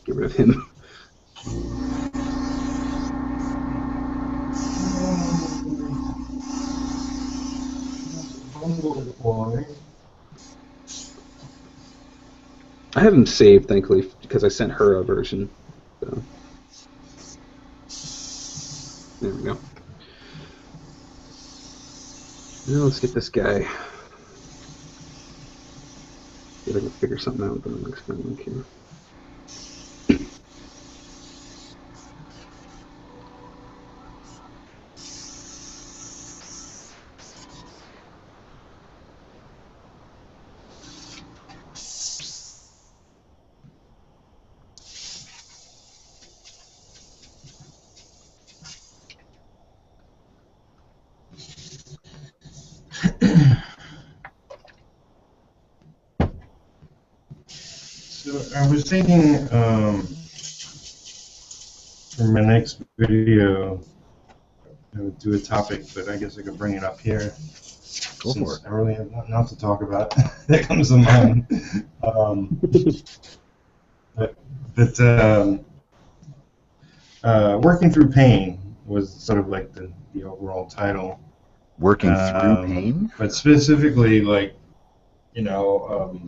get rid of him. I have him saved, thankfully, because I sent her a version. So. There we go. Now let's get this guy. See if I can figure something out with the next time here. So I was thinking for my next video, I would do a topic, but I guess I could bring it up here Go for since I really have nothing else to talk about that comes to mind. But Working Through Pain was sort of like the overall title. Working through pain? But specifically, like, you know,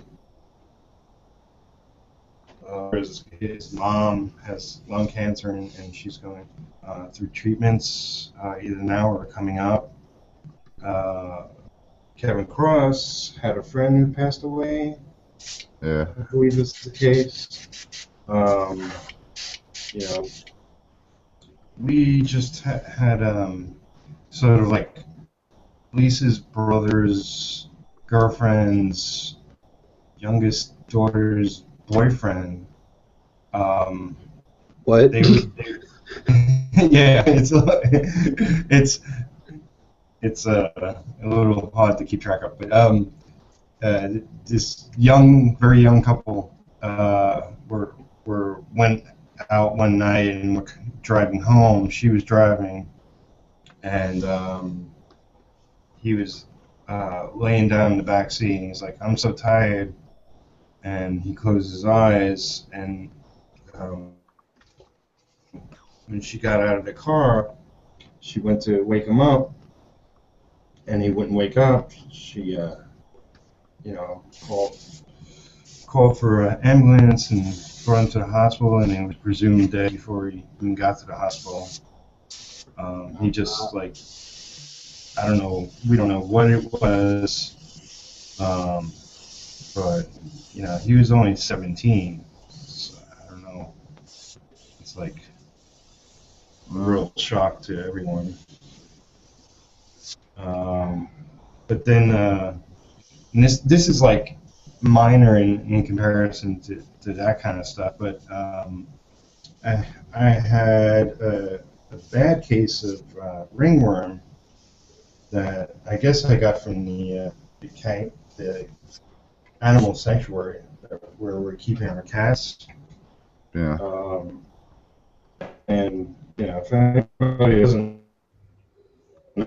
his mom has lung cancer and she's going through treatments either now or coming up. Kevin Cross had a friend who passed away. Yeah. I believe this is the case. You know, we just had sort of like Lisa's brother's girlfriend's youngest daughter's boyfriend. What? Yeah, it's a little hard to keep track of, but this very young couple went out one night and were driving home. She was driving, and he was laying down in the back seat, and he's like, "I'm so tired," and he closed his eyes, and when she got out of the car, she went to wake him up, and he wouldn't wake up. She, called for an ambulance and brought him to the hospital, and he was presumed dead before he even got to the hospital. He just, like, I don't know, we don't know what it was, but, you know, he was only 17, so I don't know. It's like a real shock to everyone. But then, and this is like minor in comparison to that kind of stuff, but I had a bad case of ringworm that I guess I got from the animal sanctuary where we're keeping our cats. Yeah. And you know, if anybody doesn't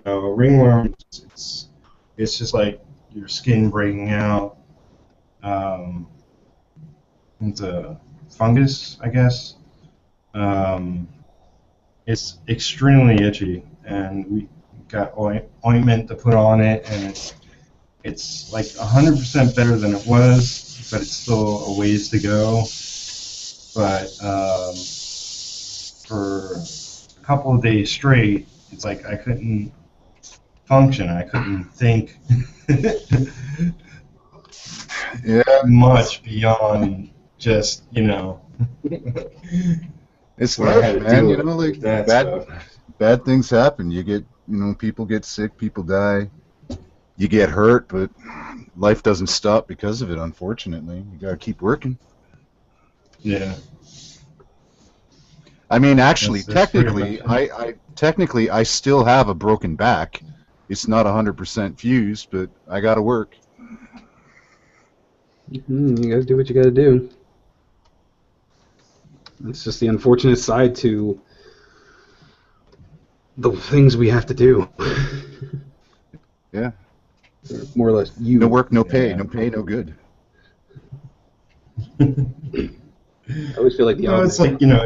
know, ringworm, it's just like your skin breaking out. It's a fungus, I guess. It's extremely itchy, and we got ointment to put on it, and it's like 100% better than it was, but it's still a ways to go. But for a couple of days straight, it's like I couldn't function. I couldn't think Yeah. much beyond just, you know. It's what I life, had to man. deal You know, like with that stuff. bad things happen. You get, people get sick, people die. You get hurt, but life doesn't stop because of it, unfortunately. You gotta keep working. Yeah. I mean, actually, That's pretty much technically, I still have a broken back. It's not 100% fused, but I gotta work. You gotta do what you gotta do. It's just the unfortunate side to the things we have to do. Yeah. More or less, you. No work, no pay. Yeah. No pay, no good. I always feel like the No, it's opposite. like, you know,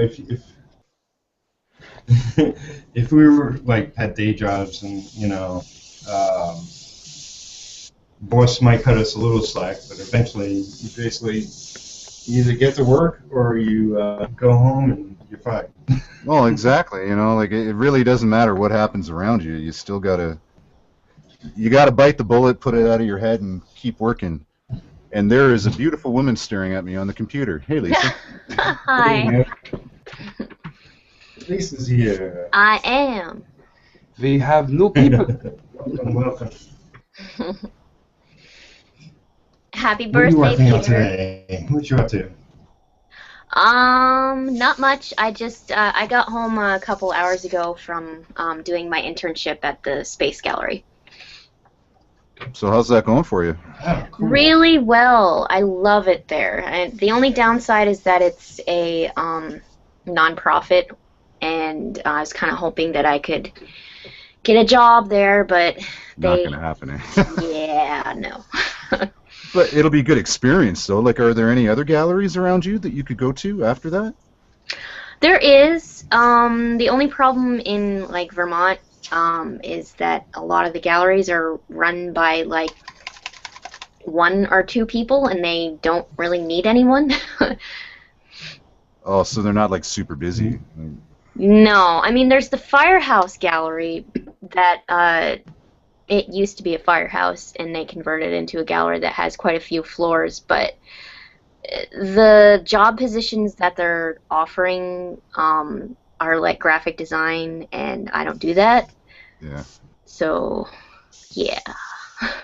if we were like had day jobs and, you know, boss might cut us a little slack, but eventually you basically either get to work or you go home and you're fine. Well, exactly. Like it really doesn't matter what happens around you. You still gotta bite the bullet, put it out of your head, and keep working. And there is a beautiful woman staring at me on the computer. Hey, Lisa. Hi. Lisa's here. I am. We have new people. Welcome. Happy What are you birthday, working on Peter. today? What you up to? Not much. I just I got home a couple hours ago from doing my internship at the Space Gallery. So how's that going for you? Oh, cool. Really well. I love it there. And the only downside is that it's a nonprofit, and I was kind of hoping that I could get a job there, but Not they, gonna happen. Eh? yeah, no. But it'll be a good experience, though. Like, are there any other galleries around you that you could go to after that? There is. The only problem in like Vermont is that a lot of the galleries are run by like one or two people, and they don't really need anyone. Oh, so they're not like super busy. No, I mean there's the Firehouse Gallery that it used to be a firehouse, and they converted it into a gallery that has quite a few floors, but the job positions that they're offering are like graphic design, and I don't do that. Yeah. So, yeah.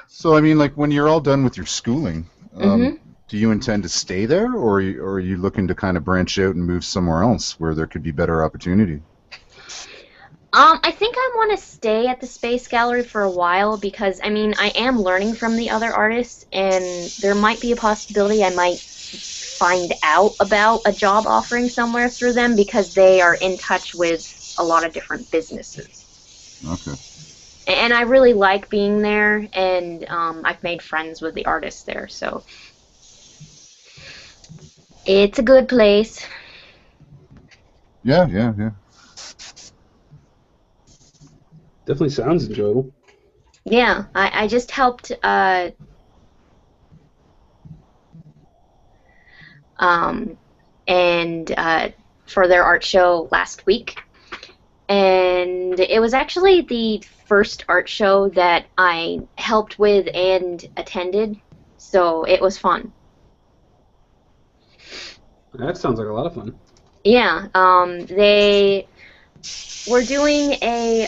So I mean, like, when you're all done with your schooling, hmm do you intend to stay there, or are you looking to kind of branch out and move somewhere else where there could be better opportunity? I think I want to stay at the Space Gallery for a while because, I mean, I am learning from the other artists, and there might be a possibility I might find out about a job offering somewhere through them because they are in touch with a lot of different businesses. Okay. And I really like being there, and I've made friends with the artists there, so it's a good place. Yeah, yeah, yeah. Definitely sounds enjoyable. Yeah, I just helped um, and for their art show last week. And it was actually the first art show that I helped with and attended, so it was fun. That sounds like a lot of fun. Yeah, they were doing a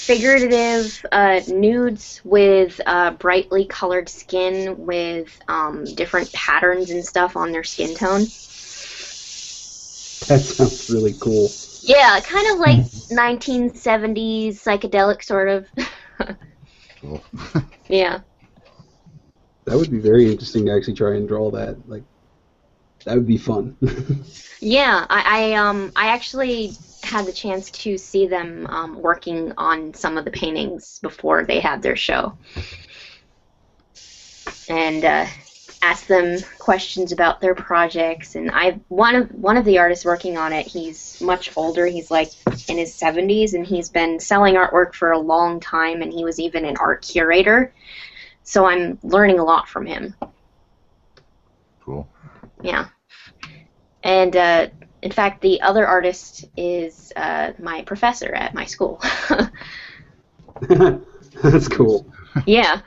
figurative nudes with brightly colored skin with different patterns and stuff on their skin tone. That sounds really cool. Yeah, kind of like 1970s psychedelic sort of. Cool. Yeah. That would be very interesting to actually try and draw that. Like, that would be fun. Yeah, I actually had the chance to see them working on some of the paintings before they had their show, and asked them questions about their projects. And one of the artists working on it. He's much older. He's like in his 70s, and he's been selling artwork for a long time. And he was even an art curator. So I'm learning a lot from him. Cool. Yeah. And in fact, the other artist is my professor at my school. That's cool. Yeah.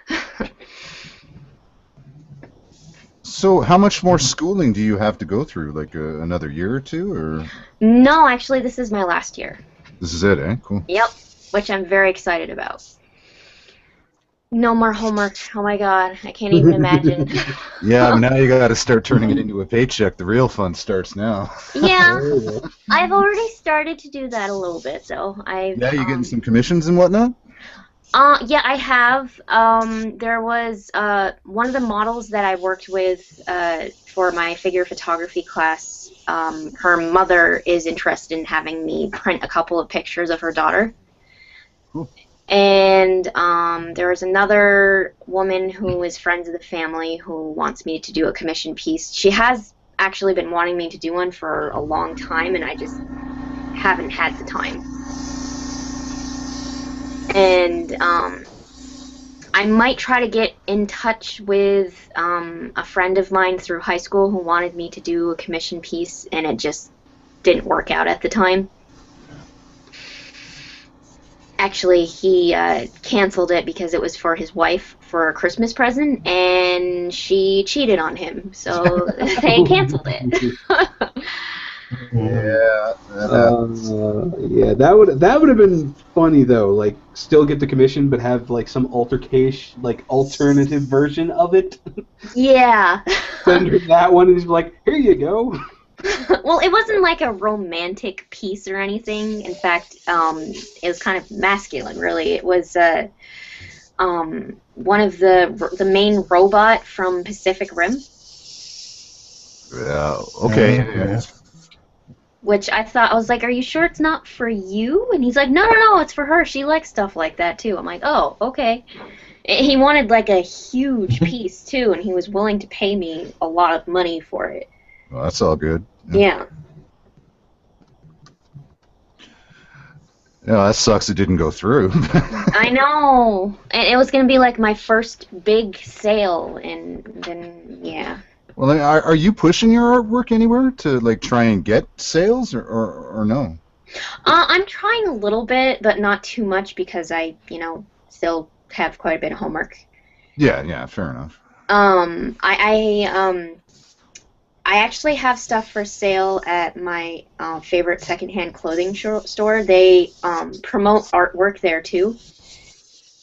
So how much more schooling do you have to go through? Like another year or two, or No, actually, this is my last year. this is it, eh? Cool. Yep, which I'm very excited about. No more homework. Oh my god, I can't even imagine. Yeah, but now you got to start turning it into a paycheck. The real fun starts now. Yeah, Very well. I've already started to do that a little bit, though. Yeah, you getting some commissions and whatnot? Yeah, I have. There was one of the models that I worked with for my figure photography class. Her mother is interested in having me print a couple of pictures of her daughter. Cool. And there was another woman who is friends of the family who wants me to do a commission piece. She has actually been wanting me to do one for a long time, and I just haven't had the time. And I might try to get in touch with a friend of mine through high school who wanted me to do a commission piece, and it just didn't work out at the time. Actually, he canceled it because it was for his wife for a Christmas present, and she cheated on him, so they canceled it. Yeah. Yeah, that would have been funny though. Like, still get the commission, but have like some altercation, like alternative version of it. Yeah. Send her that one, and he's like, "Here you go." Well, it wasn't like a romantic piece or anything. In fact, it was kind of masculine, really. It was one of the main robot from Pacific Rim, Yeah. Okay. Yeah. which I was like, "Are you sure it's not for you?" And he's like, "No, no, no, it's for her. She likes stuff like that too." I'm like, "Oh, okay." He wanted like a huge piece too, and he was willing to pay me a lot of money for it. Well, that's all good. Yeah. Yeah, that sucks. It didn't go through. I know. And it was going to be like my first big sale, and then, yeah. Well, then, are you pushing your artwork anywhere to like try and get sales, or no? I'm trying a little bit, but not too much because I, still have quite a bit of homework. Yeah, yeah, fair enough. I actually have stuff for sale at my favorite secondhand clothing store. They promote artwork there too.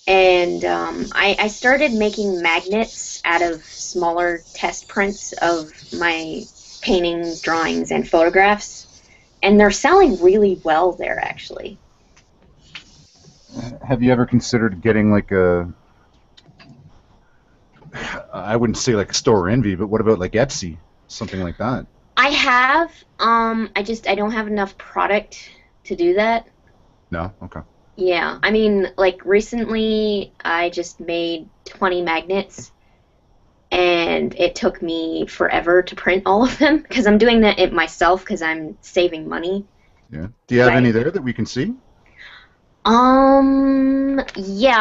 And I started making magnets out of smaller test prints of my paintings, drawings, and photographs. And they're selling really well there, actually. Have you ever considered getting like I wouldn't say like a store envy, but what about like Etsy, something like that? I have. I don't have enough product to do that. No? Okay. Yeah. I mean, like recently I just made 20 magnets and it took me forever to print all of them because I'm doing that it myself because I'm saving money. Yeah. Do you have any there that we can see? Yeah,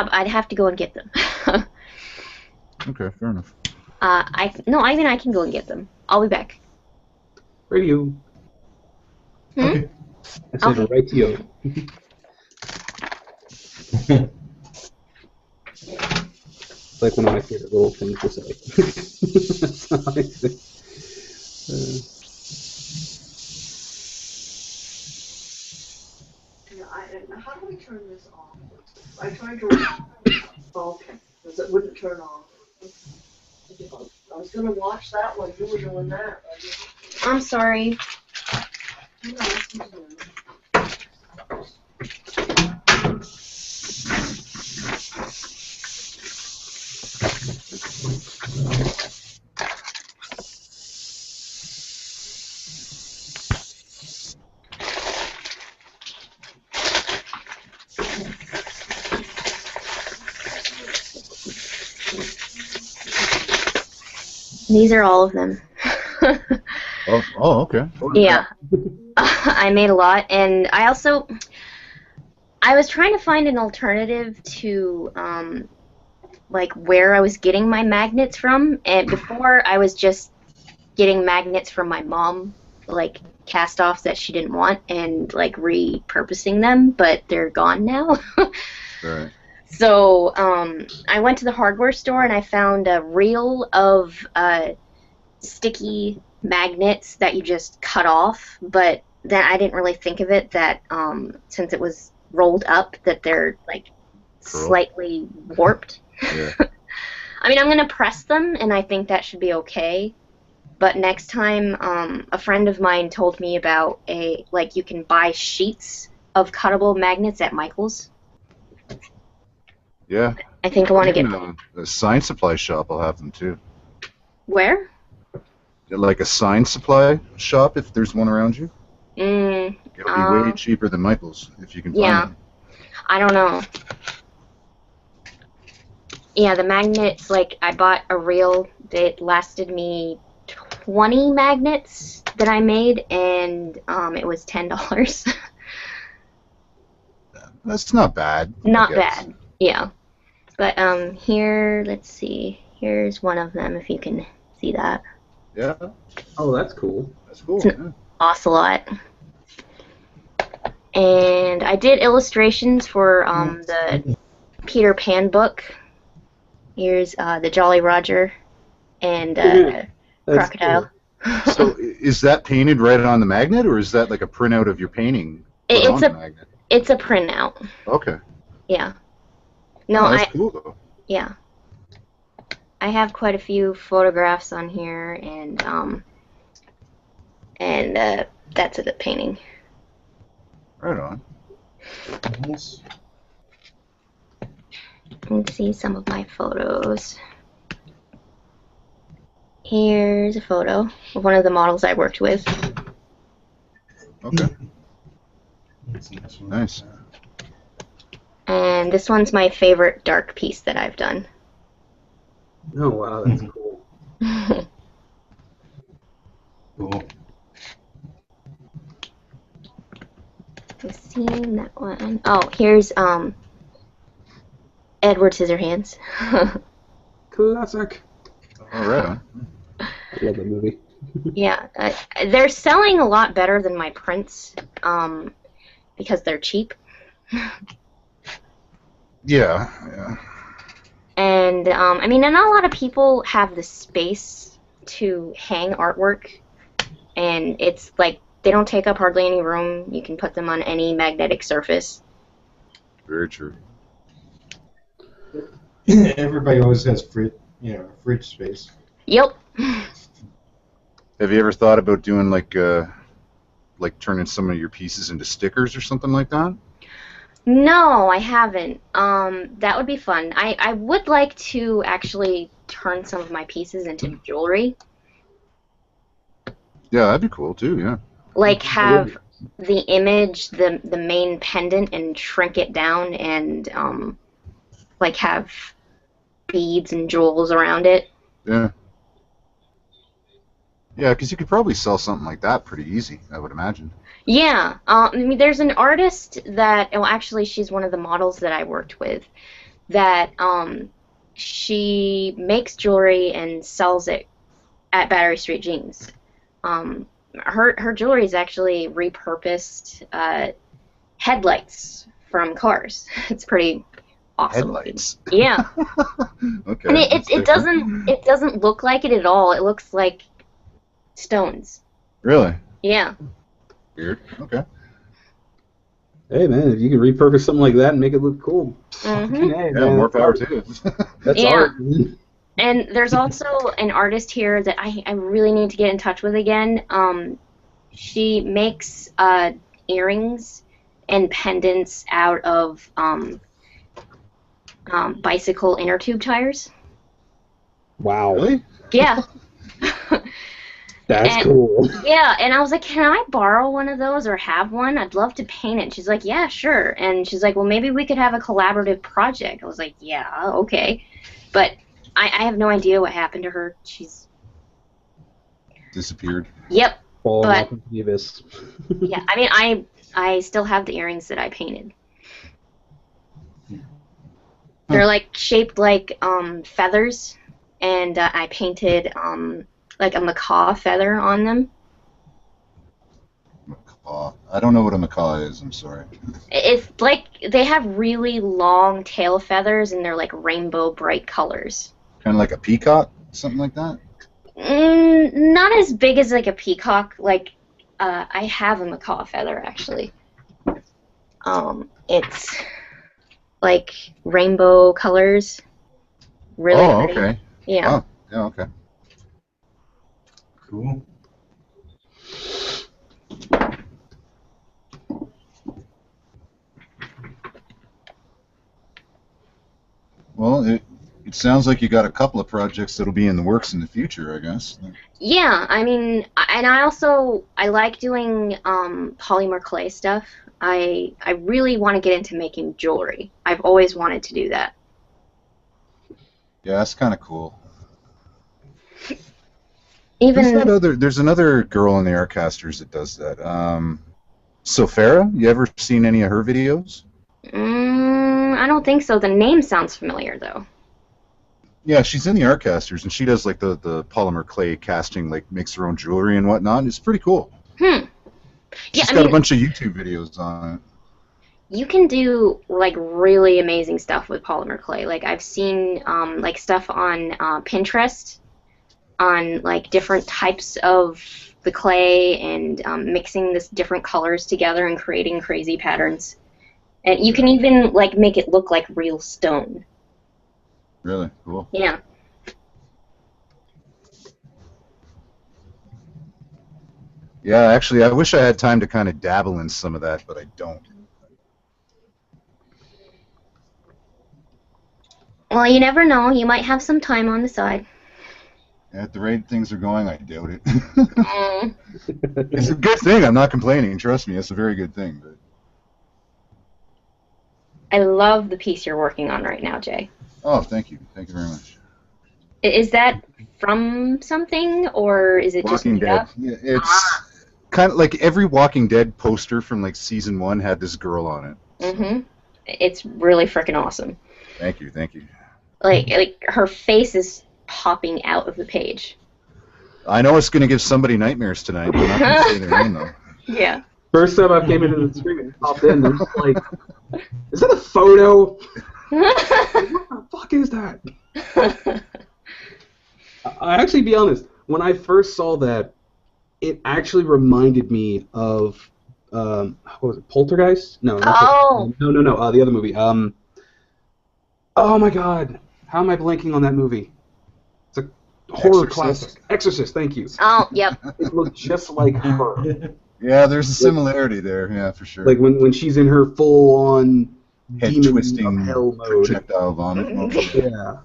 but I'd have to go and get them. Okay, fair enough. I can go and get them. I'll be back. Radio. Hmm? Okay. I said Okay. radio. It's like one of my favorite little things to say. That's how I say. How do we turn this off? I tried to. Oh, okay, because it wouldn't turn off. I was gonna watch that while you were doing that. I'm sorry. These are all of them. Oh, okay. Yeah. I made a lot, and I was trying to find an alternative to like where I was getting my magnets from, and before I was just getting magnets from my mom, like cast-offs that she didn't want, and like repurposing them, but they're gone now. Right. So I went to the hardware store and I found a reel of sticky magnets that you just cut off, but then I didn't really think of it that since it was rolled up that they're like Curl. slightly warped. Yeah. I mean, I'm gonna press them and I think that should be okay. But next time, a friend of mine told me about you can buy sheets of cuttable magnets at Michael's. Yeah. I think I want to get Even a sign supply shop will have them too. where? Like a sign supply shop, if there's one around you. It'll be way cheaper than Michael's if you can find Yeah. them. I don't know. Yeah, the magnets, like, I bought a reel that lasted me 20 magnets that I made, and it was $10. That's not bad. I Not guess. bad, yeah. But here, let's see. Here's one of them, if you can see that. Yeah, Oh, that's cool. that's cool. It's Yeah. Ocelot. And I did illustrations for the Peter Pan book. Here's the Jolly Roger and That's Crocodile. So is that painted right on the magnet, or is that like a printout of your painting put on the magnet? It's a printout. Okay. Yeah. No, Oh, that's cool though. yeah. I have quite a few photographs on here, and that's a painting. Right on. Nice. Let's see some of my photos. Here's a photo of one of the models I worked with. Okay. Nice. And this one's my favorite dark piece that I've done. Oh wow, that's cool. Cool. I've seen that one. Oh, here's Edward Scissorhands. Classic. All right. I love that movie. Yeah, they're selling a lot better than my prints because they're cheap. Yeah. Yeah. And I mean, not a lot of people have the space to hang artwork, and it's like they don't take up hardly any room. You can put them on any magnetic surface. Very true. Everybody always has fridge space. Yep. Have you ever thought about doing like turning some of your pieces into stickers or something like that? No, I haven't. That would be fun. I would like to actually turn some of my pieces into jewelry. Yeah, that'd be cool too. Yeah. Like have the image, the main pendant, and shrink it down, and like have beads and jewels around it. Yeah. Yeah, because you could probably sell something like that pretty easy, I would imagine. Yeah, I mean, there's an artist that, well, actually, she's one of the models that I worked with, that she makes jewelry and sells it at Battery Street Jeans. Her jewelry is actually repurposed headlights from cars. It's pretty awesome. Headlights. Yeah. Okay. And that's it doesn't look like it at all. It looks like stones. Really? Yeah. Weird. Okay. Hey man, if you can repurpose something like that and make it look cool, Mhm. fucking hey, Yeah, man, more that's power art. to you. That's Yeah. art. And there's also an artist here that I really need to get in touch with again. She makes earrings and pendants out of bicycle inner tube tires. Wow, Really? Yeah. that's And- cool. Yeah, and I was like, can I borrow one of those or have one? I'd love to paint it. She's like, yeah, sure. And she's like, well, maybe we could have a collaborative project. I was like, yeah, okay. But I have no idea what happened to her. She's... Disappeared. Yep. Falling But- off into the abyss. Yeah, I mean, I still have the earrings that I painted. They're like shaped like feathers, and I painted like a macaw feather on them. Macaw. I don't know what a macaw is. I'm sorry. It's like they have really long tail feathers, and they're like rainbow bright colors. Kind of like a peacock, something like that. Not as big as like a peacock. Like I have a macaw feather actually. It's like rainbow colors. Really Oh, pretty. okay. Yeah. Oh, yeah, okay. Cool. Well, it sounds like you got a couple of projects that'll be in the works in the future, I guess. Yeah, I mean, and I like doing polymer clay stuff. I really want to get into making jewelry. I've always wanted to do that. Yeah, that's kind of cool. Even There's another girl in the Aircasters that does that. Sofera, you ever seen any of her videos? I don't think so. The name sounds familiar though. Yeah, she's in the Aircasters, and she does like the polymer clay casting, like makes her own jewelry and whatnot. It's pretty cool. Yeah, She's I got mean, a bunch of YouTube videos on it. you can do like really amazing stuff with polymer clay. Like I've seen like stuff on Pinterest on like different types of the clay and mixing this different colors together and creating crazy patterns. And you can even like make it look like real stone. Really cool. Yeah. Yeah, actually, I wish I had time to kind of dabble in some of that, but I don't. Well, you never know. You might have some time on the side. At the rate things are going, I doubt it. Mm. It's a good thing. I'm not complaining. Trust me, it's a very good thing. But... I love the piece you're working on right now, Jay. Oh, thank you. Thank you very much. Is that from something, or is it just Walking made Dead. up? Yeah, it's kind of like every Walking Dead poster from like season 1 had this girl on it. So. Mm-hmm. It's really freaking awesome. Thank you, thank you. Like her face is popping out of the page. I know it's going to give somebody nightmares tonight. I'm not going to say their name though. Yeah. First time I came into the stream and popped in, and just like, is that a photo? What the fuck is that? I actually, be honest, when I first saw that, it actually reminded me of, what was it, Poltergeist? No, not Oh. Poltergeist. No, the other movie. Oh my god, how am I blanking on that movie? It's a horror classic. Exorcist, thank you. Oh, yep. It looked just like her. Yeah, there's a similarity there. Yeah, for sure. Like when she's in her full-on head demon twisting of hell mode. projectile vomit mode. Yeah.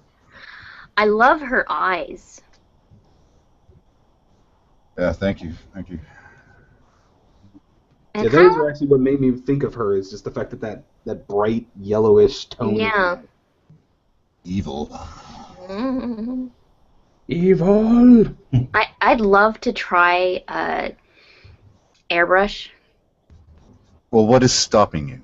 I love her eyes. Yeah, thank you, thank you. And Yeah, those are actually what made me think of her, is just the fact that bright yellowish tone. Yeah. Evil. Mm. Evil. I'd love to try airbrush. Well, what is stopping you?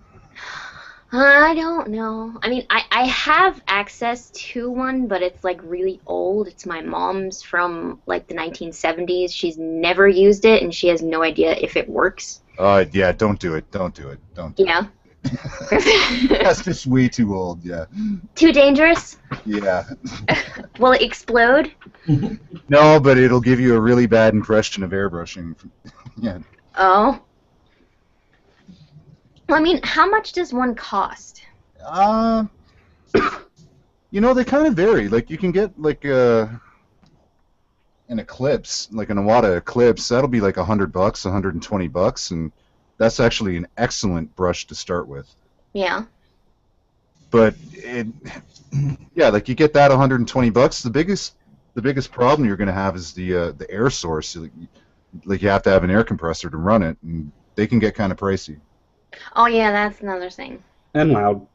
I don't know. I mean, I have access to one, but it's like really old. It's my mom's from like the 1970s. She's never used it, and she has no idea if it works. Yeah, don't do it. Don't do it. Don't do Yeah. it. That's just way too old, yeah. Too dangerous? Yeah. Will it explode? No, but it'll give you a really bad impression of airbrushing. Yeah. Oh. Well, I mean, how much does one cost? You know, they kind of vary. Like, you can get, like, an Eclipse, like an Iwata Eclipse. That'll be like $100, $120, and that's actually an excellent brush to start with. Yeah. But, yeah, like, you get that $120. The biggest problem you're going to have is the air source. Like, you have to have an air compressor to run it, and they can get kind of pricey. Oh, yeah, that's another thing. And loud.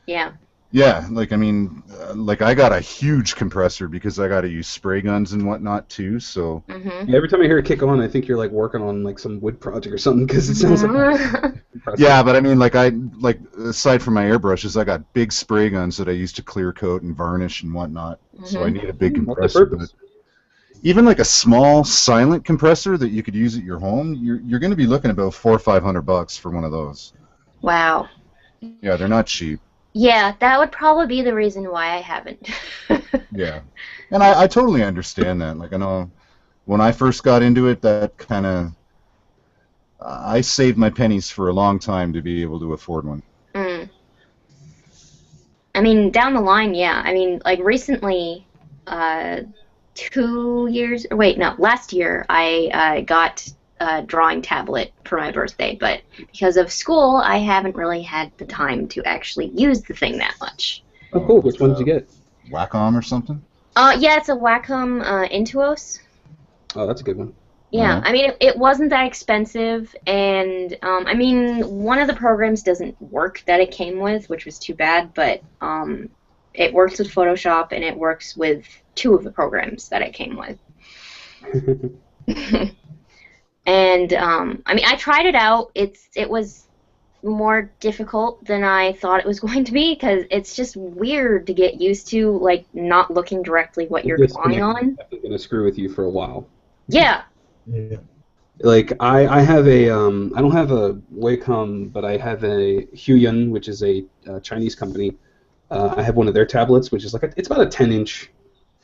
Yeah. Yeah, like, I mean, like, I got a huge compressor because I got to use spray guns and whatnot, too, so... Mm-hmm. Yeah, every time I hear it kick on, I think you're, like, working on, like, some wood project or something, because it sounds like... Yeah, but I mean, like, aside from my airbrushes, I got big spray guns that I use to clear coat and varnish and whatnot, so I need a big compressor. But even, like, a small, silent compressor that you could use at your home, you're going to be looking about $400 or $500 for one of those. Wow. Yeah, they're not cheap. Yeah, that would probably be the reason why I haven't. Yeah, and I totally understand that. Like, I know when I first got into it, that kind of... I saved my pennies for a long time to be able to afford one. Mm. I mean, down the line, yeah. I mean, like, recently, last year, I got a drawing tablet for my birthday, but because of school, I haven't really had the time to actually use the thing that much. Oh, cool. Which one did you get? Wacom or something? Yeah, it's a Wacom Intuos. Oh, that's a good one. Yeah, I mean, it wasn't that expensive, and, I mean, one of the programs doesn't work that it came with, which was too bad, but it works with Photoshop, and it works with 2 of the programs that it came with. And, I mean, I tried it out. It was more difficult than I thought it was going to be, because it's just weird to get used to, like, not looking directly what you're drawing on. It's definitely going to screw with you for a while. Yeah. Yeah. Like, I have a, I don't have a Wacom, but I have a Huion, which is a Chinese company. I have one of their tablets, which is like, it's about a 10-inch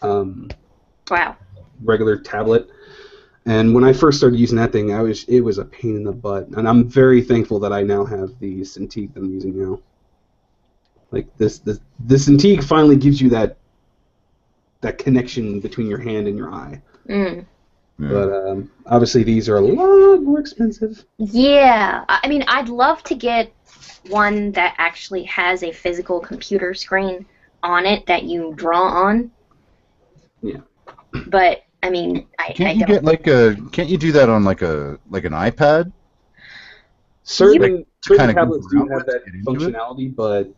Wow. regular tablet. And when I first started using that thing, it was a pain in the butt. And I'm very thankful that I now have the Cintiq that I'm using now. Like, this Cintiq finally gives you that connection between your hand and your eye. Mm. Yeah. But obviously these are a lot more expensive. Yeah, I mean, I'd love to get one that actually has a physical computer screen, on it that you draw on. Yeah. But I mean, I Can't you don't. get like a? Can't you do that on like an iPad? Certain To kind of tablets goof do around have with to that get into it? functionality, but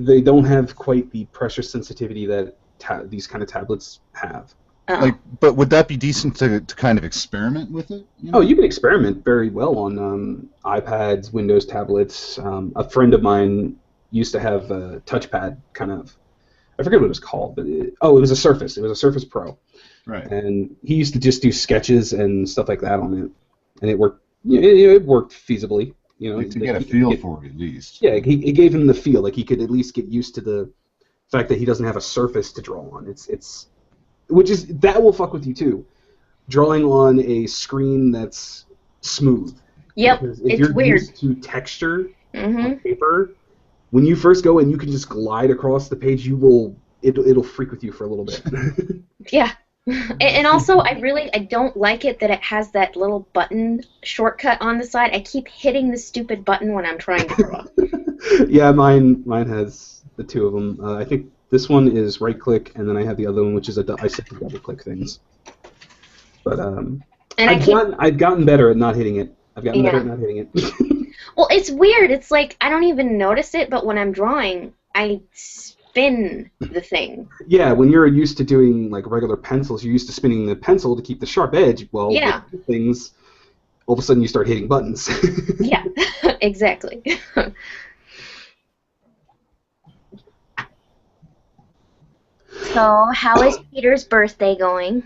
they don't have quite the pressure sensitivity that these kind of tablets have. Like, but would that be decent to kind of experiment with it? You Oh, know? you can experiment very well on iPads, Windows tablets. A friend of mine used to have a touchpad kind of. I forget what it was called, but it was a Surface. It was a Surface Pro, Right. and he used to just do sketches and stuff like that on it, and it worked. It worked feasibly. Like to like get a he could feel for it at least. yeah, it gave him the feel like he could at least get used to the fact that he doesn't have a surface to draw on. Which is that will fuck with you too. Drawing on a screen that's smooth. Yep, Because if it's you're weird. used to texture Mm-hmm. on paper, when you first go and you can just glide across the page, it'll freak with you for a little bit. Yeah. And also, I don't like it that it has that little button shortcut on the side. I keep hitting the stupid button when I'm trying to draw. Yeah, mine has the two of them. I think this one is right click, and then I have the other one, which is I set the double click things. But And I've gotten better at not hitting it. I've gotten better Yeah. at not hitting it. Well, it's weird. It's like I don't even notice it, but when I'm drawing, I spin the thing. Yeah, when you're used to doing like regular pencils, you're used to spinning the pencil to keep the sharp edge. Well, Yeah. with things, all of a sudden you start hitting buttons. Yeah, exactly. So, how is Peter's birthday going?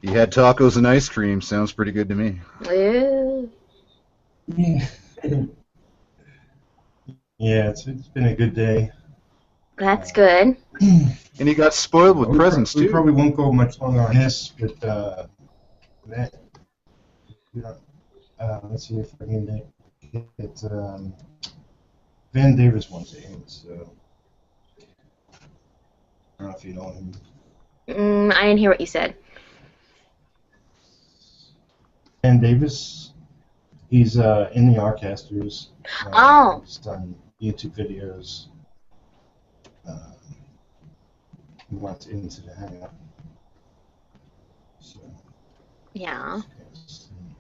He had tacos and ice cream. Sounds pretty good to me. Ooh. Yeah, it's been a good day. That's good. And he got spoiled with presents We too. probably won't go much longer on this, but that. Let's see if I can get Van Davis wants it, so I don't know if you know him. I didn't hear what you said. Van Davis, he's in the Artcasters. Oh. He's done YouTube videos. He wants into the hangout. So Yeah.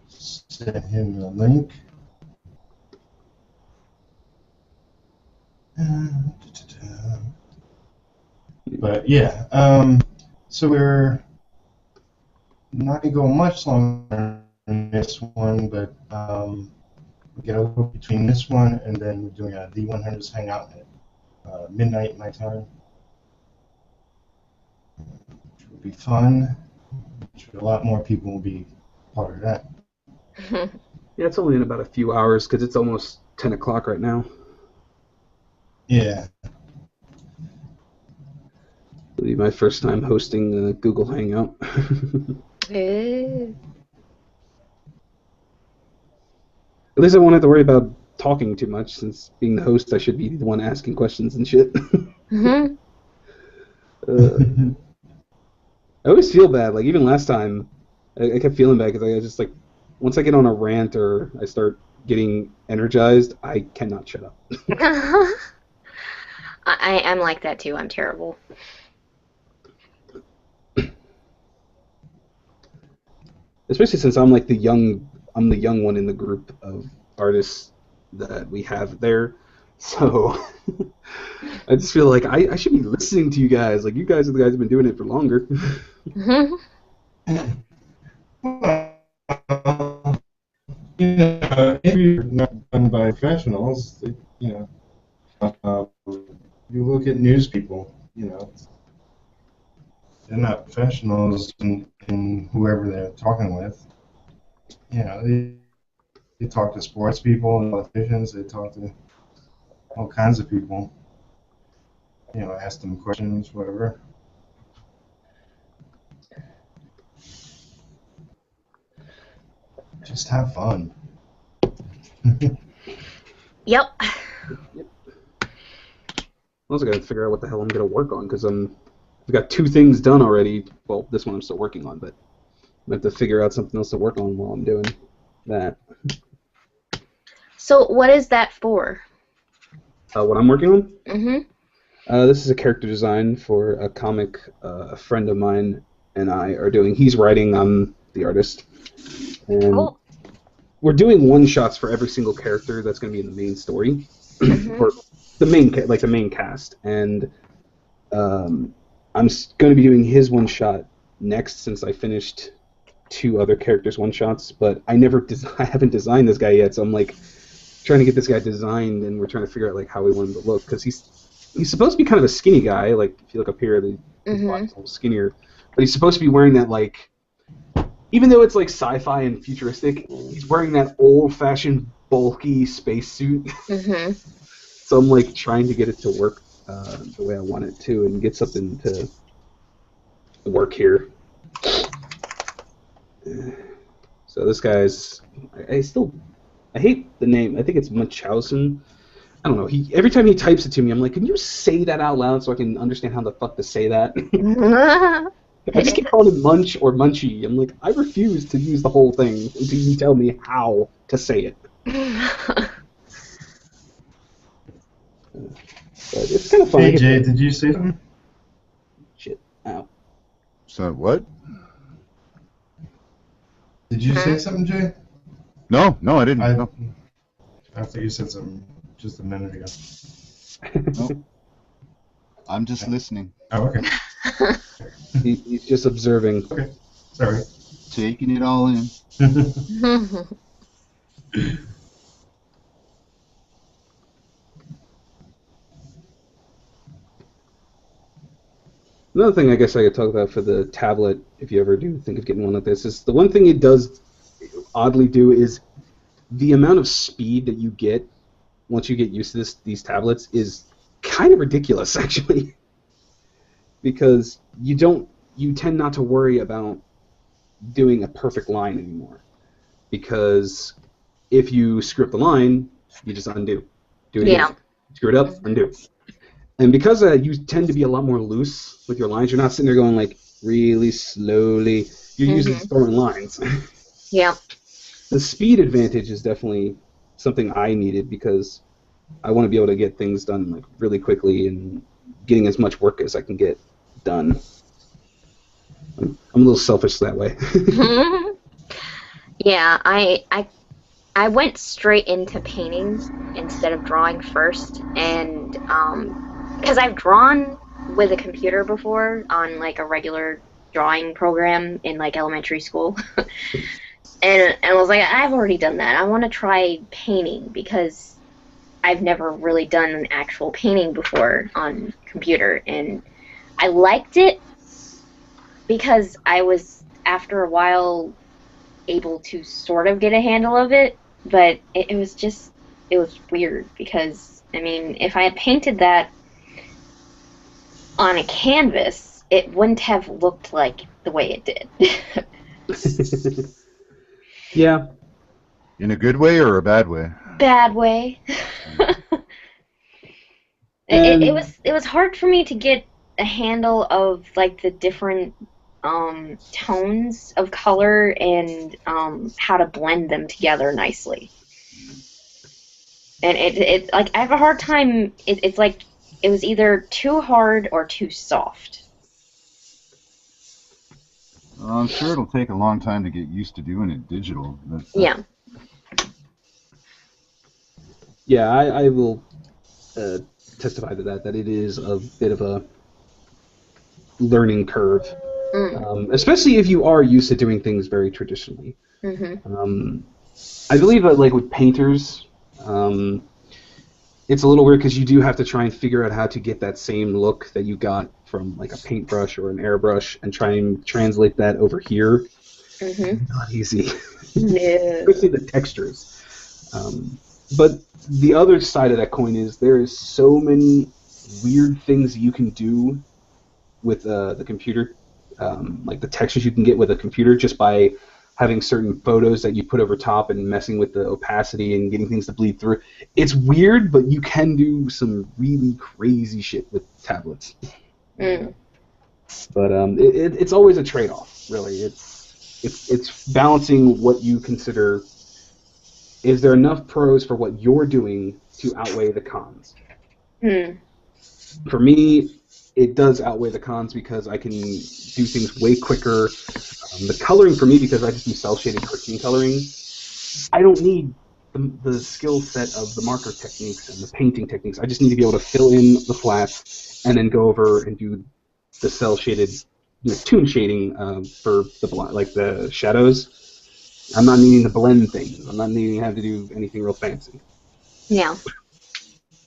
send him the link. But yeah, so we're not gonna go much longer than this one, but we get a little between this one and then we're doing a D100s hangout at midnight my time, which will be fun. A lot more people will be part of that. Yeah, it's only in about a few hours because it's almost 10 o'clock right now. Yeah. It'll be my first time hosting Google Hangout. Ooh. At least I won't have to worry about talking too much, since being the host, I should be the one asking questions and shit. Mm-hmm. I always feel bad. Like, even last time, I kept feeling bad because I just, like, once I get on a rant or I start getting energized, I cannot shut up. I'm like that too. I'm terrible. Especially since I'm like the young one in the group of artists that we have there. So I just feel like I should be listening to you guys. Like, you guys are the guys who've been doing it for longer. Mm-hmm. If you're not done by professionals, you look at news people, they're not professionals in whoever they're talking with. They talk to sports people, politicians, they talk to all kinds of people. Ask them questions, whatever. Just have fun. Yep. Also, got to figure out what the hell I'm gonna work on because I've got 2 things done already. Well, this one I'm still working on, but I have to figure out something else to work on while I'm doing that. So what is that for? What I'm working on? Mm-hmm. This is a character design for a comic a friend of mine and I are doing. He's writing, I'm the artist. And Cool. we're doing one-shots for every single character that's going to be in the main story. Mm-hmm. Or the main cast. And I'm going to be doing his one-shot next since I finished 2 other characters one-shots, but I haven't designed this guy yet, so I'm like trying to get this guy designed, and we're trying to figure out like how we want him to look, because he's supposed to be kind of a skinny guy. Like if you look up here, his body's a little skinnier, but he's supposed to be wearing that, like, even though it's like sci-fi and futuristic, he's wearing that old-fashioned bulky spacesuit. Mm-hmm. So I'm like trying to get it to work the way I want it to, and get something to work here. So this guy's, I hate the name. I think it's Munchausen. I don't know. Every time he types it to me, I'm like, can you say that out loud so I can understand how the fuck to say that? I just keep calling him Munch or Munchie. I'm like, I refuse to use the whole thing until you tell me how to say it. But it's kind of funny. Hey Jay, did you say something? Shit. Ow. So what? Did you say something, Jay? No, I didn't. I No. thought you said something just a minute ago. No. I'm just listening. Oh, okay. He's just observing. Okay. Sorry. Taking it all in. Another thing I guess I could talk about for the tablet, if you ever do think of getting one like this, is the one thing it does oddly do is the amount of speed that you get once you get used to these tablets is kind of ridiculous, actually. Because you tend not to worry about doing a perfect line anymore. Because if you screw up the line, you just undo. Do it again. Screw it up, undo. And because you tend to be a lot more loose with your lines, you're not sitting there going like really slowly. You're usually throwing lines. Yeah. The speed advantage is definitely something I needed because I want to be able to get things done like really quickly and getting as much work as I can get done. I'm a little selfish that way. Yeah, I went straight into painting instead of drawing first, and because I've drawn with a computer before on like a regular drawing program in like elementary school. And I was like, I've already done that. I want to try painting because I've never really done an actual painting before on computer, and I liked it because I was, after a while, able to sort of get a handle of it, but it was weird because, I mean, if I had painted that on a canvas, it wouldn't have looked like the way it did. Yeah. In a good way or a bad way? Bad way. It was hard for me to get a handle of like the different tones of color and how to blend them together nicely. And it like I have a hard time. It's like it was either too hard or too soft. I'm sure it'll take a long time to get used to doing it digital. Yeah. Yeah, I will testify to that it is a bit of a learning curve, especially if you are used to doing things very traditionally. Mm-hmm. I believe that, like with painters, it's a little weird because you do have to try and figure out how to get that same look that you got from like a paintbrush or an airbrush and try and translate that over here. Mm-hmm. Not easy. No. Especially the textures. But the other side of that coin is there is so many weird things you can do with the computer, like the textures you can get with a computer just by having certain photos that you put over top and messing with the opacity and getting things to bleed through. It's weird, but you can do some really crazy shit with tablets. Mm. But it's always a trade-off, really. It's balancing what you consider. Is there enough pros for what you're doing to outweigh the cons? Hmm. For me, it does outweigh the cons because I can do things way quicker. The coloring for me, because I just do cel-shaded cartoon coloring, I don't need the skill set of the marker techniques and the painting techniques. I just need to be able to fill in the flats and then go over and do the cel-shaded, toon shading for the shadows. I'm not needing to blend things. I'm not needing to have to do anything real fancy. Yeah.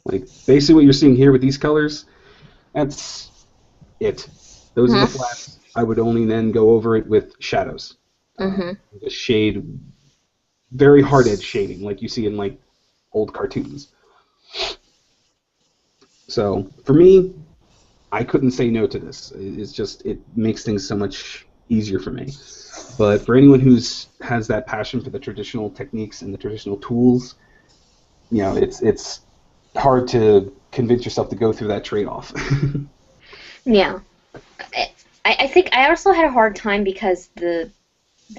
Like basically what you're seeing here with these colors, that's it. Those are the flats. I would only then go over it with shadows. The shade, very hard edge shading, like you see in like old cartoons. So for me, I couldn't say no to this. It's just it makes things so much easier for me. But for anyone has that passion for the traditional techniques and the traditional tools, it's hard to convince yourself to go through that trade-off. Yeah. I think I also had a hard time because the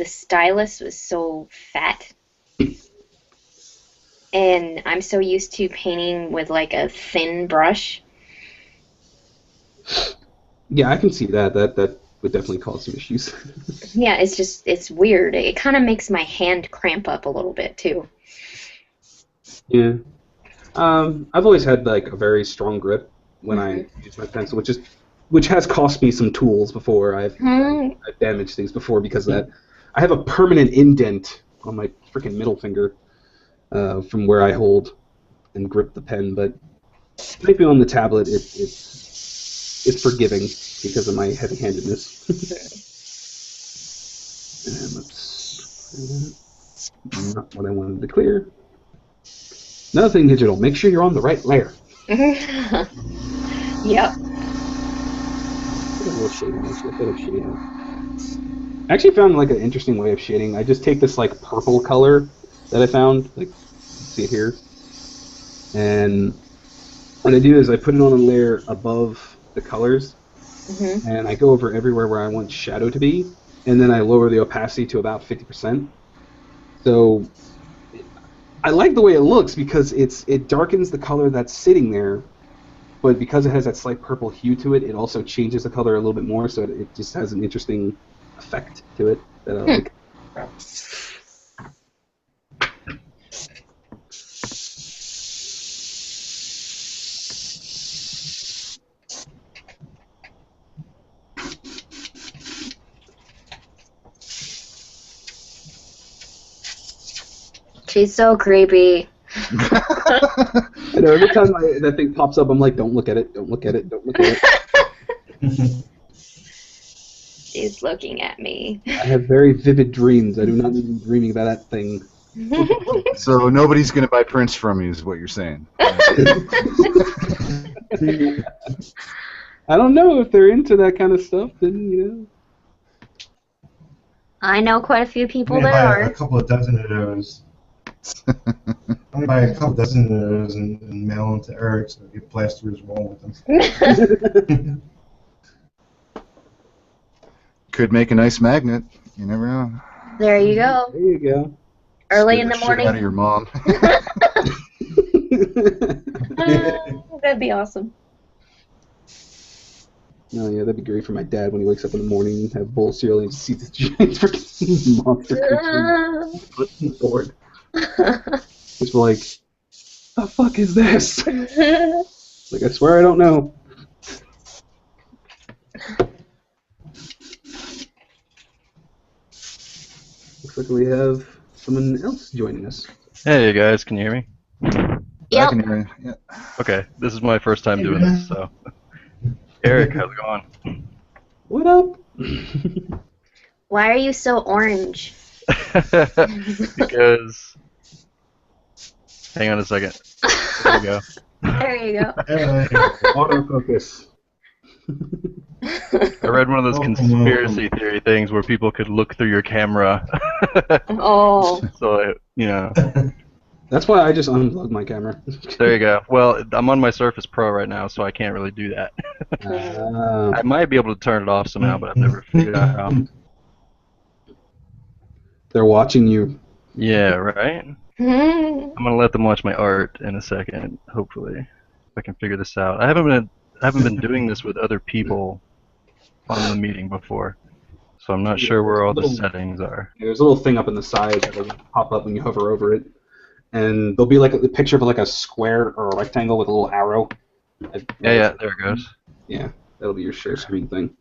stylus was so fat. And I'm so used to painting with like a thin brush. Yeah, I can see that. That would definitely cause some issues. Yeah, it's weird. It kind of makes my hand cramp up a little bit too. Yeah. I've always had like a very strong grip when I use my pencil, which has cost me some tools before. I've damaged things before because of that. I have a permanent indent on my freaking middle finger from where I hold and grip the pen, but typing on the tablet, it's forgiving because of my heavy-handedness. And let's not what I wanted to clear. Another thing, digital, make sure you're on the right layer. Yep. A little shading, actually, a bit of shading. I actually found like an interesting way of shading. I just take this like purple color that I found, like see it here, and what I do is I put it on a layer above the colors, and I go over everywhere where I want shadow to be, and then I lower the opacity to about 50%. So I like the way it looks because it darkens the color that's sitting there, but because it has that slight purple hue to it, it also changes the color a little bit more, so it just has an interesting effect to it that I like. She's so creepy. I know, every time that thing pops up, I'm like, don't look at it, don't look at it, don't look at it. She's looking at me. I have very vivid dreams. I do not need to be dreaming about that thing. So nobody's going to buy prints from you, is what you're saying. I don't know if they're into that kind of stuff. Then I know quite a few people I'm that gonna buy are. a couple of dozen of those. I'm gonna buy a couple dozen of those and mail them to Eric so he can plaster his wall with them. Could make a nice magnet. You never know. There you go. There you go. Early Scare in the shit morning. out of your mom. That'd be awesome. Oh yeah, that'd be great for my dad when he wakes up in the morning and have a bowl of cereal and just see this giant freaking monster creature put on the board. It's like, the fuck is this? Like, I swear I don't know. Looks like we have someone else joining us. Hey guys, can you hear me? I Yep. can hear you. Yeah. Okay, this is my first time doing this, so. Eric, how's it going? What up? Why are you so orange? Because. Hang on a second. There we go. There you go. Autofocus. I read one of those conspiracy theory things where people could look through your camera. Oh. So, you know. That's why I just unplugged my camera. There you go. Well, I'm on my Surface Pro right now, so I can't really do that. I might be able to turn it off somehow, but I've never figured out how. They're watching you. Yeah, right? I'm gonna let them watch my art in a second, hopefully. I can figure this out. I haven't been doing this with other people on the meeting before, so I'm not sure where all the settings are. There's a little thing up in the side that'll pop up when you hover over it, and there'll be like a picture of like a square or a rectangle with a little arrow. Yeah, there it goes. Yeah, that'll be your share screen thing.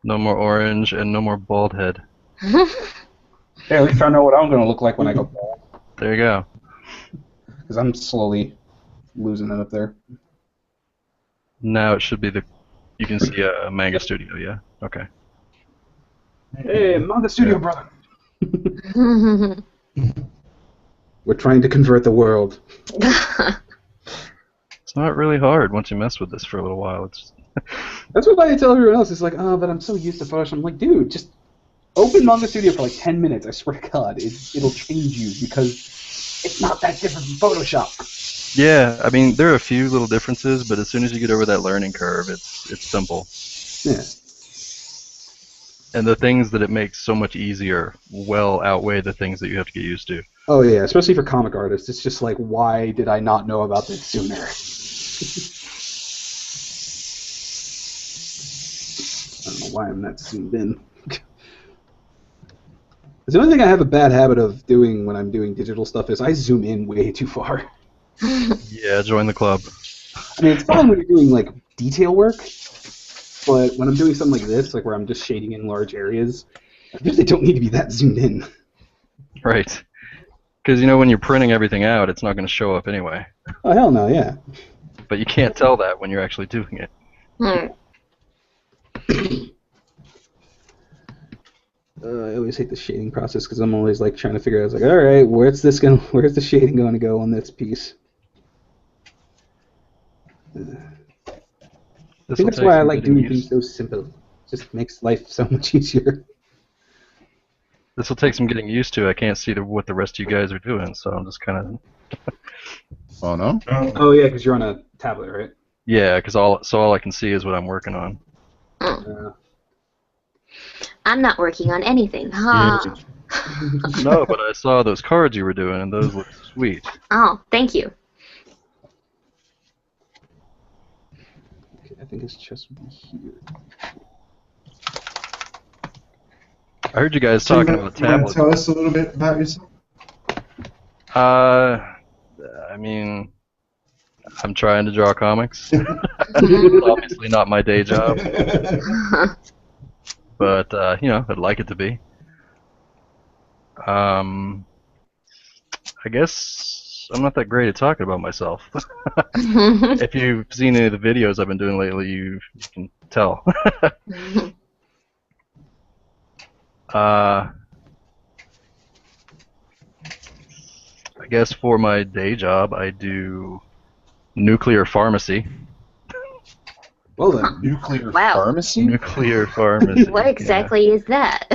No more orange and no more bald head. Hey, at least I know what I'm gonna look like when I go bald. There you go. Because I'm slowly losing it up there. Now it should be you can see a manga studio, yeah? Okay. Hey, Manga Studio, brother. We're trying to convert the world. It's not really hard once you mess with this for a little while. That's what I tell everyone else. It's like, oh, but I'm so used to Photoshop. I'm like, dude, just open Manga Studio for like 10 minutes. I swear to God, it'll change you because it's not that different from Photoshop. Yeah, I mean, there are a few little differences, but as soon as you get over that learning curve, it's simple. Yeah. And the things that it makes so much easier well outweigh the things that you have to get used to. Oh yeah, especially for comic artists. It's just like, why did I not know about this sooner? I don't know why I'm not zoomed in. The only thing I have a bad habit of doing when I'm doing digital stuff is I zoom in way too far. Yeah, join the club. I mean, it's fine when you're doing like detail work, but when I'm doing something like this, like where I'm just shading in large areas, I really don't need to be that zoomed in. Right. Because, you know, when you're printing everything out, it's not going to show up anyway. Oh, hell no, yeah. But you can't tell that when you're actually doing it. I always hate the shading process because I'm always like trying to figure out. I was like, all right, where's the shading going to go on this piece? I think that's why I like doing things so simple. It just makes life so much easier. This will take some getting used to. I can't see what the rest of you guys are doing, so I'm just kind of. Oh no? Oh yeah, because you're on a tablet, right? Yeah, because all I can see is what I'm working on. I'm not working on anything, huh? No, but I saw those cards you were doing, and those look sweet. Oh, thank you. Okay, I think it's just here. I heard you guys talking about tablets. Tell us a little bit about yourself. I mean, I'm trying to draw comics. It's obviously not my day job, but you know, I'd like it to be. I guess I'm not that great at talking about myself. If you've seen any of the videos I've been doing lately, you can tell. I guess for my day job, I do nuclear pharmacy. Well then, Nuclear Wow. pharmacy? Nuclear pharmacy. What exactly is that?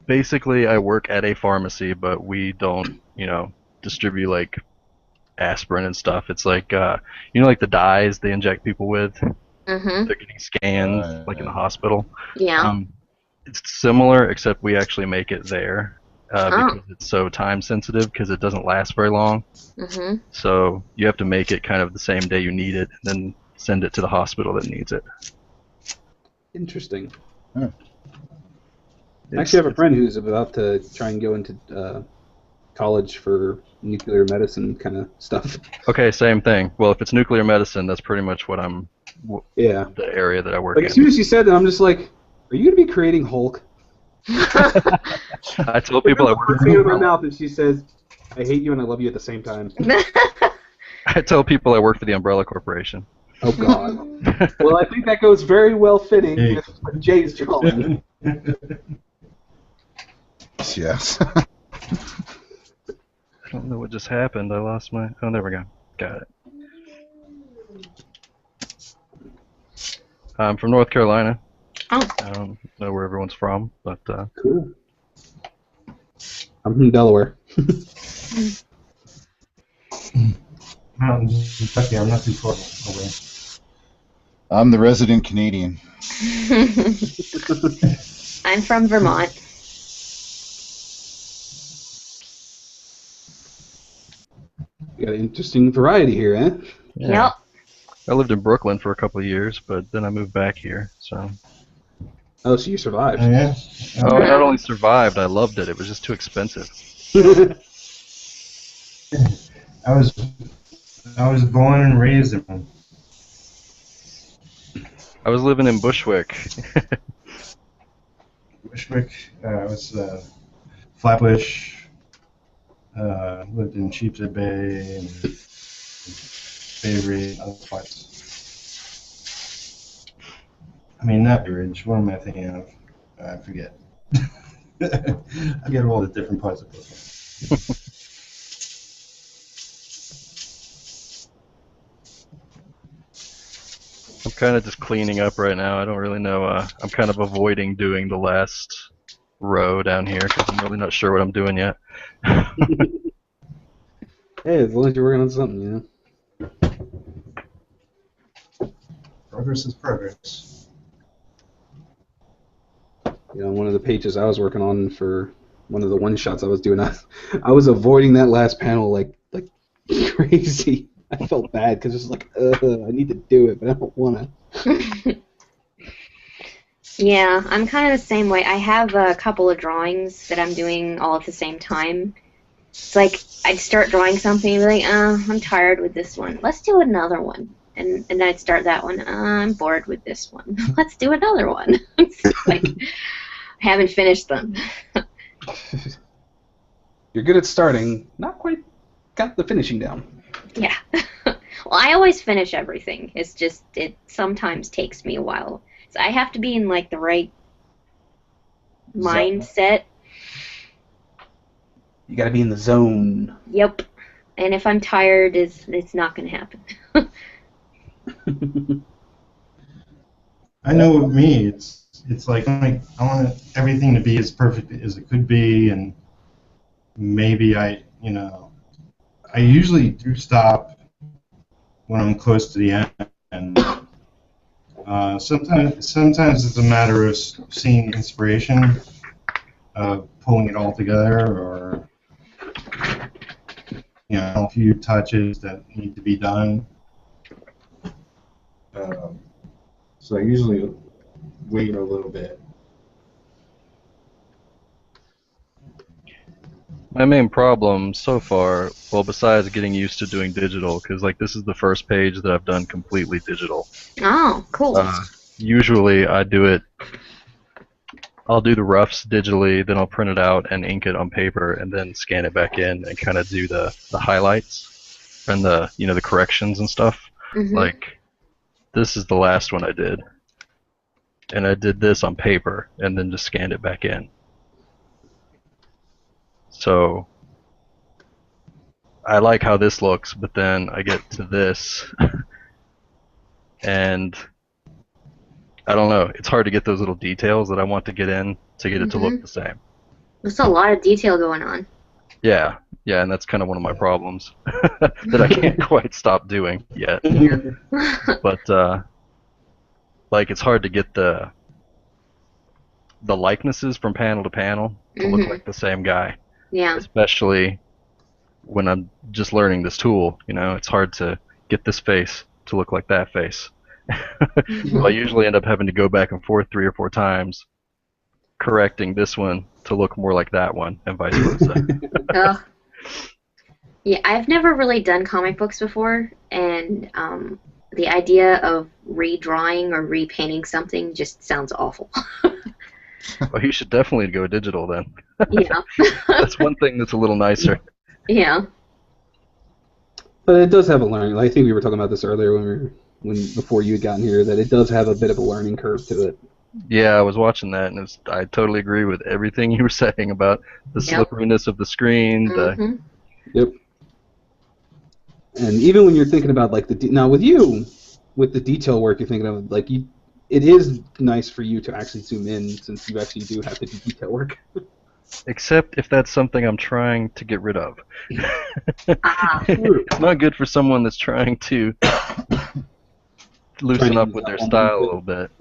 Basically, I work at a pharmacy, but we don't, you know, distribute like aspirin and stuff. It's like, you know, like the dyes they inject people with. Mm-hmm. They're getting scans, like in the hospital. Yeah. It's similar, except we actually make it there because it's so time sensitive because it doesn't last very long. Mm-hmm. So you have to make it kind of the same day you need it, and then send it to the hospital that needs it. interesting. Huh. I actually have a friend who's about to try and go into college for nuclear medicine kind of stuff. Okay, same thing. Well, if it's nuclear medicine, that's pretty much what Yeah. the area that I work Like in. as soon as you said that, I'm just like, are you gonna be creating Hulk? I told people I work Puts me in my mouth, and she says, "I hate you and I love you at the same time." I tell people I work for the Umbrella Corporation. Oh God. Well, I think that goes very well fitting with Jay's drawing. Yes. I don't know what just happened. I lost my. Oh, there we go. Got it. I'm from North Carolina. Oh. I don't know where everyone's from, but Cool. I'm from Delaware. Mountains, Kentucky. I'm not too far away. I'm the resident Canadian. I'm from Vermont. got an interesting variety here, eh? Yeah. Yep. I lived in Brooklyn for a couple of years, but then I moved back here. So. Oh, so you survived. Oh, yeah. Oh, I not only survived, I loved it. It was just too expensive. I was born and raised in one. I was living in Bushwick. Bushwick. I was Flatbush. Lived in Sheepshead Bay and Bay Ridge, other parts. I mean, not Bay Ridge. What am I thinking of? I forget. I get all the different parts of Brooklyn. I'm kind of just cleaning up right now. I don't really know. I'm kind of avoiding doing the last row down here because I'm really not sure what I'm doing yet. Hey, as long as you're working on something, you know. Progress is progress. You know, one of the pages I was working on for one of the one-shots I was doing, I was avoiding that last panel like crazy. I felt bad because it's like, I need to do it, but I don't want to. Yeah, I'm kind of the same way. I have a couple of drawings that I'm doing all at the same time. It's like I'd start drawing something and be like, I'm tired with this one. Let's do another one. And then I'd start that one. I'm bored with this one. Let's do another one. It's like I haven't finished them. You're good at starting, not quite got the finishing down. Yeah. Well, I always finish everything. It's just it sometimes takes me a while. So I have to be in like the right mindset. You got to be in the zone. Yep. And if I'm tired, it's not going to happen. I know with me, it's like I want everything to be as perfect as it could be, and maybe I usually do stop when I'm close to the end. And sometimes it's a matter of seeing inspiration, pulling it all together, or a few touches that need to be done. So I usually wait a little bit. My main problem so far, well, besides getting used to doing digital, because like this is the first page that I've done completely digital. Oh, cool. Usually I'll do the roughs digitally, then I'll print it out and ink it on paper, and then scan it back in and kind of do the highlights and the corrections and stuff. Mm-hmm. Like this is the last one I did, and I did this on paper and then just scanned it back in. So I like how this looks, but then I get to this and I don't know, it's hard to get those little details that I want to get in to get it to look the same. There's a lot of detail going on. Yeah, and that's kind of one of my problems that I can't quite stop doing yet. But like it's hard to get the likenesses from panel to panel to look like the same guy. Yeah. Especially when I'm just learning this tool, it's hard to get this face to look like that face. So I usually end up having to go back and forth 3 or 4 times, correcting this one to look more like that one, and vice versa. Yeah, I've never really done comic books before, and the idea of redrawing or repainting something just sounds awful. Well, you should definitely go digital then. Yeah. That's one thing that's a little nicer. Yeah. But it does have a learning. I think we were talking about this earlier before you had gotten here, that it does have a bit of a learning curve to it. Yeah, I was watching that, and I totally agree with everything you were saying about the slipperiness of the screen. Yep. And even when you're thinking about like now with the detail work, you're thinking of like it is nice for you to actually zoom in since you actually do have to do detail work. Except if that's something I'm trying to get rid of. It's not good for someone that's trying to loosen up with their style a little bit.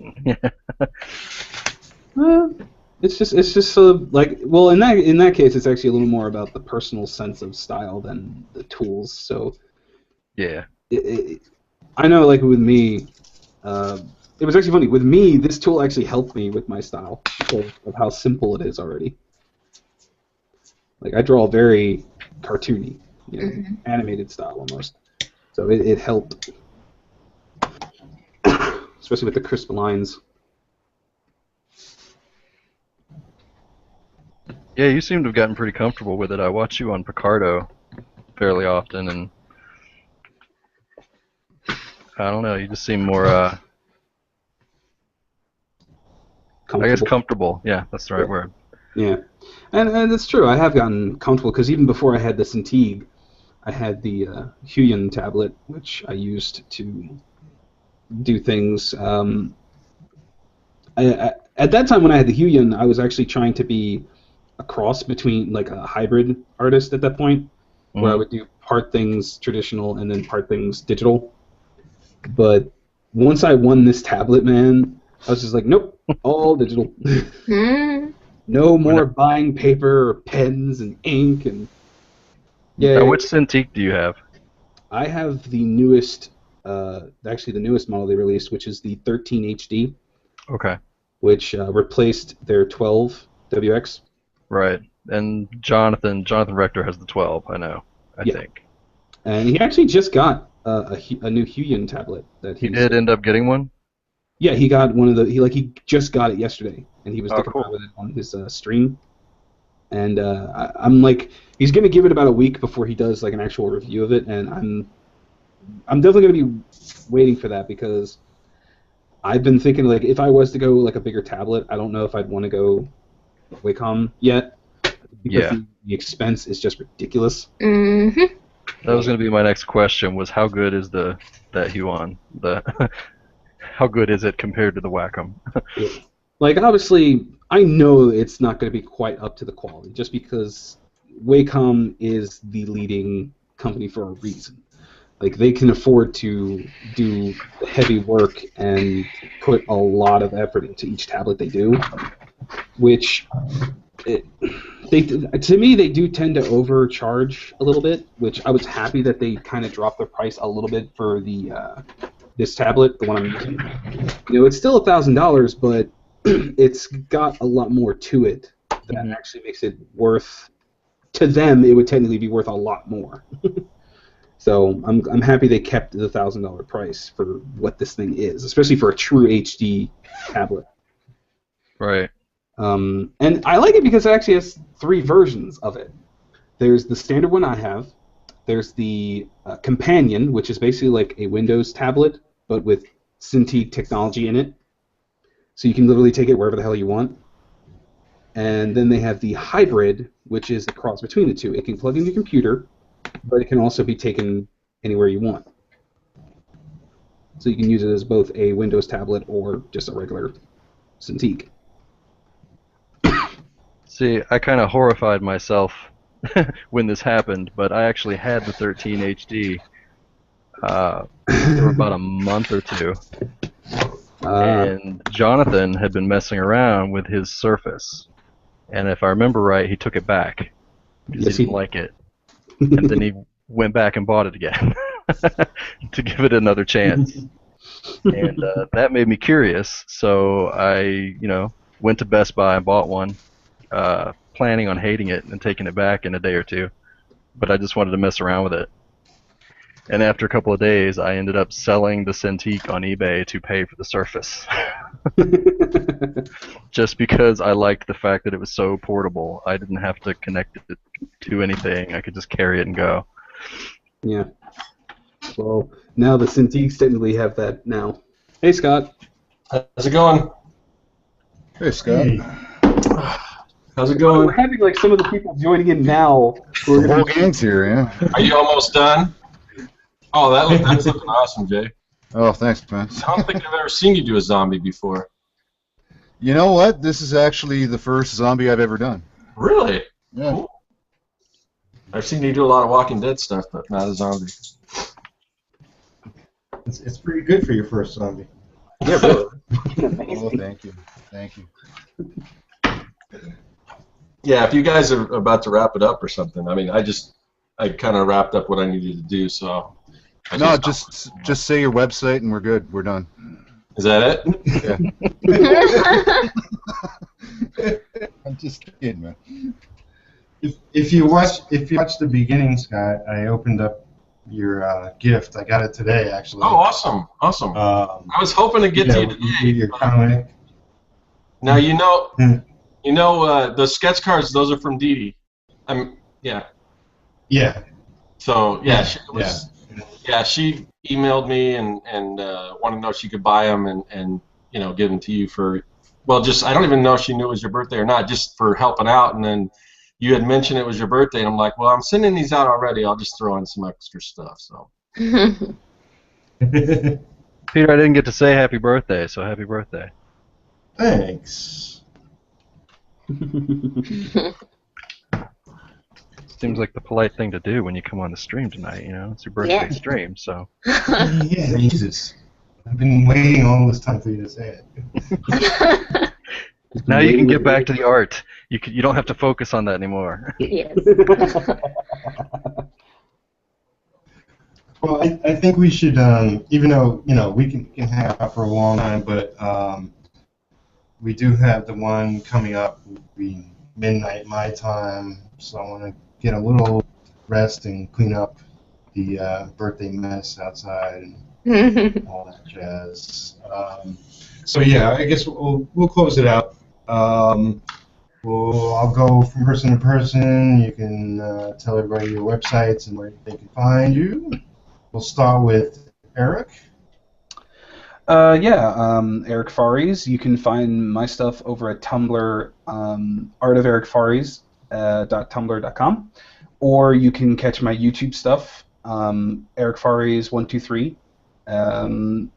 it's just like, well, in that case, it's actually a little more about the personal sense of style than the tools. So Yeah. I know, like with me, it was actually funny. With me, this tool actually helped me with my style because of how simple it is already. Like I draw very cartoony, animated style almost. So it helped, especially with the crisp lines. Yeah, you seem to have gotten pretty comfortable with it. I watch you on Picardo fairly often, and I don't know, you just seem more, I guess comfortable. Yeah, that's the right word. Yeah, and it's true. I have gotten comfortable because even before I had the Cintiq, I had the Huion tablet, which I used to do things. At that time when I had the Huion, I was actually trying to be a cross between like a hybrid artist at that point, where I would do part things traditional and then part things digital. But once I won this tablet, man, I was just like, nope, all digital. No more buying paper or pens and ink and. Yeah. Now, which Cintiq do you have? I have the newest, actually the newest model they released, which is the 13 HD. Okay. Which replaced their 12 WX. Right, and Jonathan Rector has the 12. I know. I think. And he actually just got a new Huion tablet that he did end up getting one. Yeah, he got one of the. He just got it yesterday, and he was sticking around with it on his stream. And I'm like, he's gonna give it about a week before he does like an actual review of it, and I'm definitely gonna be waiting for that because I've been thinking like if I was to go like a bigger tablet, I don't know if I'd want to go Wacom yet because the expense is just ridiculous. Mm-hmm. That was going to be my next question: was how good is that Huion? How good is it compared to the Wacom? Like obviously, I know it's not going to be quite up to the quality, just because Wacom is the leading company for a reason. Like they can afford to do the heavy work and put a lot of effort into each tablet they do, which to me they do tend to overcharge a little bit. Which I was happy that they kind of dropped their price a little bit for the this tablet, the one I'm using. You know, it's still $1,000, but it's got a lot more to it that actually makes it worth. To them, it would technically be worth a lot more. So I'm happy they kept the $1,000 price for what this thing is, especially for a true HD tablet. Right. And I like it because it actually has 3 versions of it. There's the standard one I have. There's the Companion, which is basically like a Windows tablet, but with Cintiq technology in it. So you can literally take it wherever the hell you want. And then they have the Hybrid, which is a cross between the two. It can plug into your computer, but it can also be taken anywhere you want. So you can use it as both a Windows tablet or just a regular Cintiq. See, I kind of horrified myself when this happened, but I actually had the 13 HD for about a month or two. And Jonathan had been messing around with his Surface. And if I remember right, he took it back because he didn't like it. And then he went back and bought it again to give it another chance. And that made me curious, so I, went to Best Buy and bought one, planning on hating it and taking it back in a day or two. But I just wanted to mess around with it. And after a couple of days, I ended up selling the Cintiq on eBay to pay for the Surface. Just because I liked the fact that it was so portable. I didn't have to connect it to anything. I could just carry it and go. Yeah. Well, now the Cintiqs technically have that now. Hey, Scott. How's it going? Hey, Scott. Hey. How's it going? We're having like some of the people joining in now. The whole gang's here, yeah. Are you almost done? Oh, that's looking awesome, Jay. Oh, thanks, man. I don't think I've ever seen you do a zombie before. You know what? This is actually the first zombie I've ever done. Really? Yeah. Cool. I've seen you do a lot of Walking Dead stuff, but not a zombie. It's pretty good for your first zombie. Yeah, really. Oh, thank you. Thank you. Yeah, if you guys are about to wrap it up or something, I mean, I kind of wrapped up what I needed to do, so. I No, can just say your website and we're good. We're done. Is that it? Yeah. I'm just kidding, man. If you watch the beginning, Scott, I opened up your gift. I got it today, actually. Oh, awesome. I was hoping to get to you today. Your comic. Now, the sketch cards, those are from Dee Dee. Yeah. Yeah. So, she emailed me and wanted to know if she could buy them and give them to you for, well, just, I don't even know if she knew it was your birthday or not, just for helping out. And then you had mentioned it was your birthday, and I'm like, well, I'm sending these out already. I'll just throw in some extra stuff. So. Peter, I didn't get to say happy birthday, so happy birthday. Thanks. Seems like the polite thing to do when you come on the stream tonight, It's your birthday stream, so. Yeah, Jesus. I've been waiting all this time for you to say it. Now you can get back to the art. You don't have to focus on that anymore. Yes. Well, I think we should, even though, we can hang out for a long time, but we do have the one coming up, will be midnight my time, so I want to get a little rest and clean up the birthday mess outside and all that jazz. So yeah, I guess we'll close it out. I'll go from person to person. You can tell everybody your websites and where they can find you. We'll start with Eric. Eric Faries. You can find my stuff over at Tumblr, artofericfaries.tumblr.com, or you can catch my YouTube stuff, Eric Faries 123. And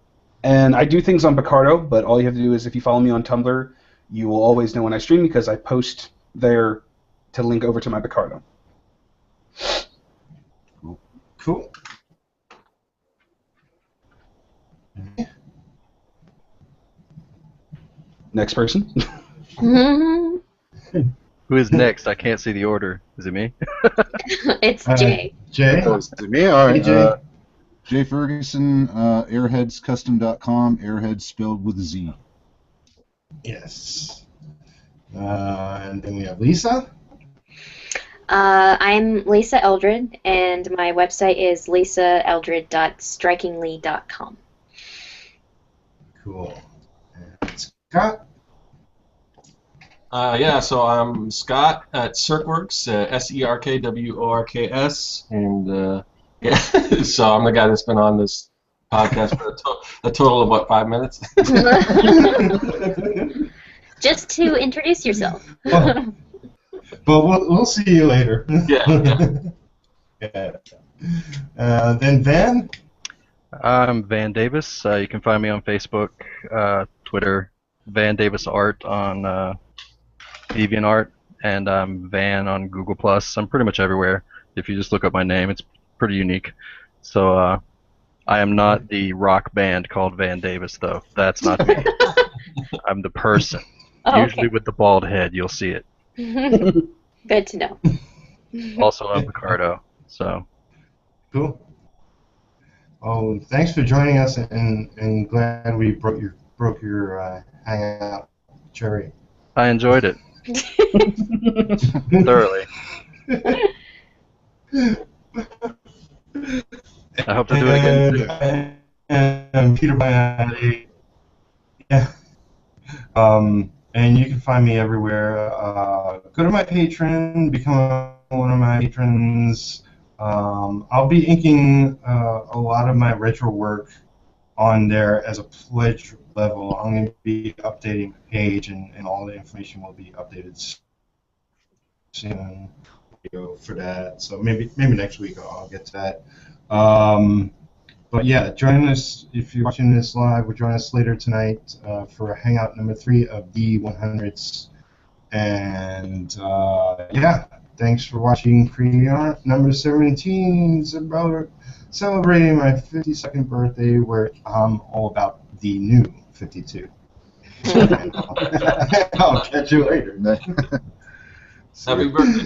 I do things on Picardo, but all you have to do is if you follow me on Tumblr, you will always know when I stream because I post there to link over to my Picardo. Cool. Next person. Who is next? I can't see the order. Is it me? It's Jay. Jay? Oh, is it me? All right. Jay. Jay Ferguson, airheadscustom.com, airheads spelled with a Z. Yes. And then we have Lisa. I'm Lisa Eldred, and my website is lisaeldred.strikingly.com. Cool. And Scott. So I'm Scott at Cirkworks, SERKWORKS, and so I'm the guy that's been on this podcast for a total of 5 minutes? Just to introduce yourself. But we'll see you later. Yeah. Then Van. I'm Van Davis. You can find me on Facebook, Twitter, Van Davis Art on DeviantArt, and I'm Van on Google+. I'm pretty much everywhere. If you just look up my name, it's pretty unique. So I am not the rock band called Van Davis, though. That's not me. I'm the person. Usually with the bald head, you'll see it. Good to know. Also on Picardo. So. Cool. Oh, thanks for joining us, and glad we broke your hangout, Cherry. I enjoyed it. Thoroughly. I hope to do it again too. And Peter Biondi. Yeah. And you can find me everywhere. Go to my Patreon, become one of my patrons. I'll be inking a lot of my retro work on there as a pledge level. I'm going to be updating the page, and all the information will be updated soon for that. So maybe next week I'll get to that. But yeah, join us if you're watching this live. We'll join us later tonight for Hangout number 3 of D100s. And yeah, thanks for watching Creating Art number 17. It's about celebrating my 52nd birthday, where I'm all about the new 52. I'll catch you later. Happy birthday.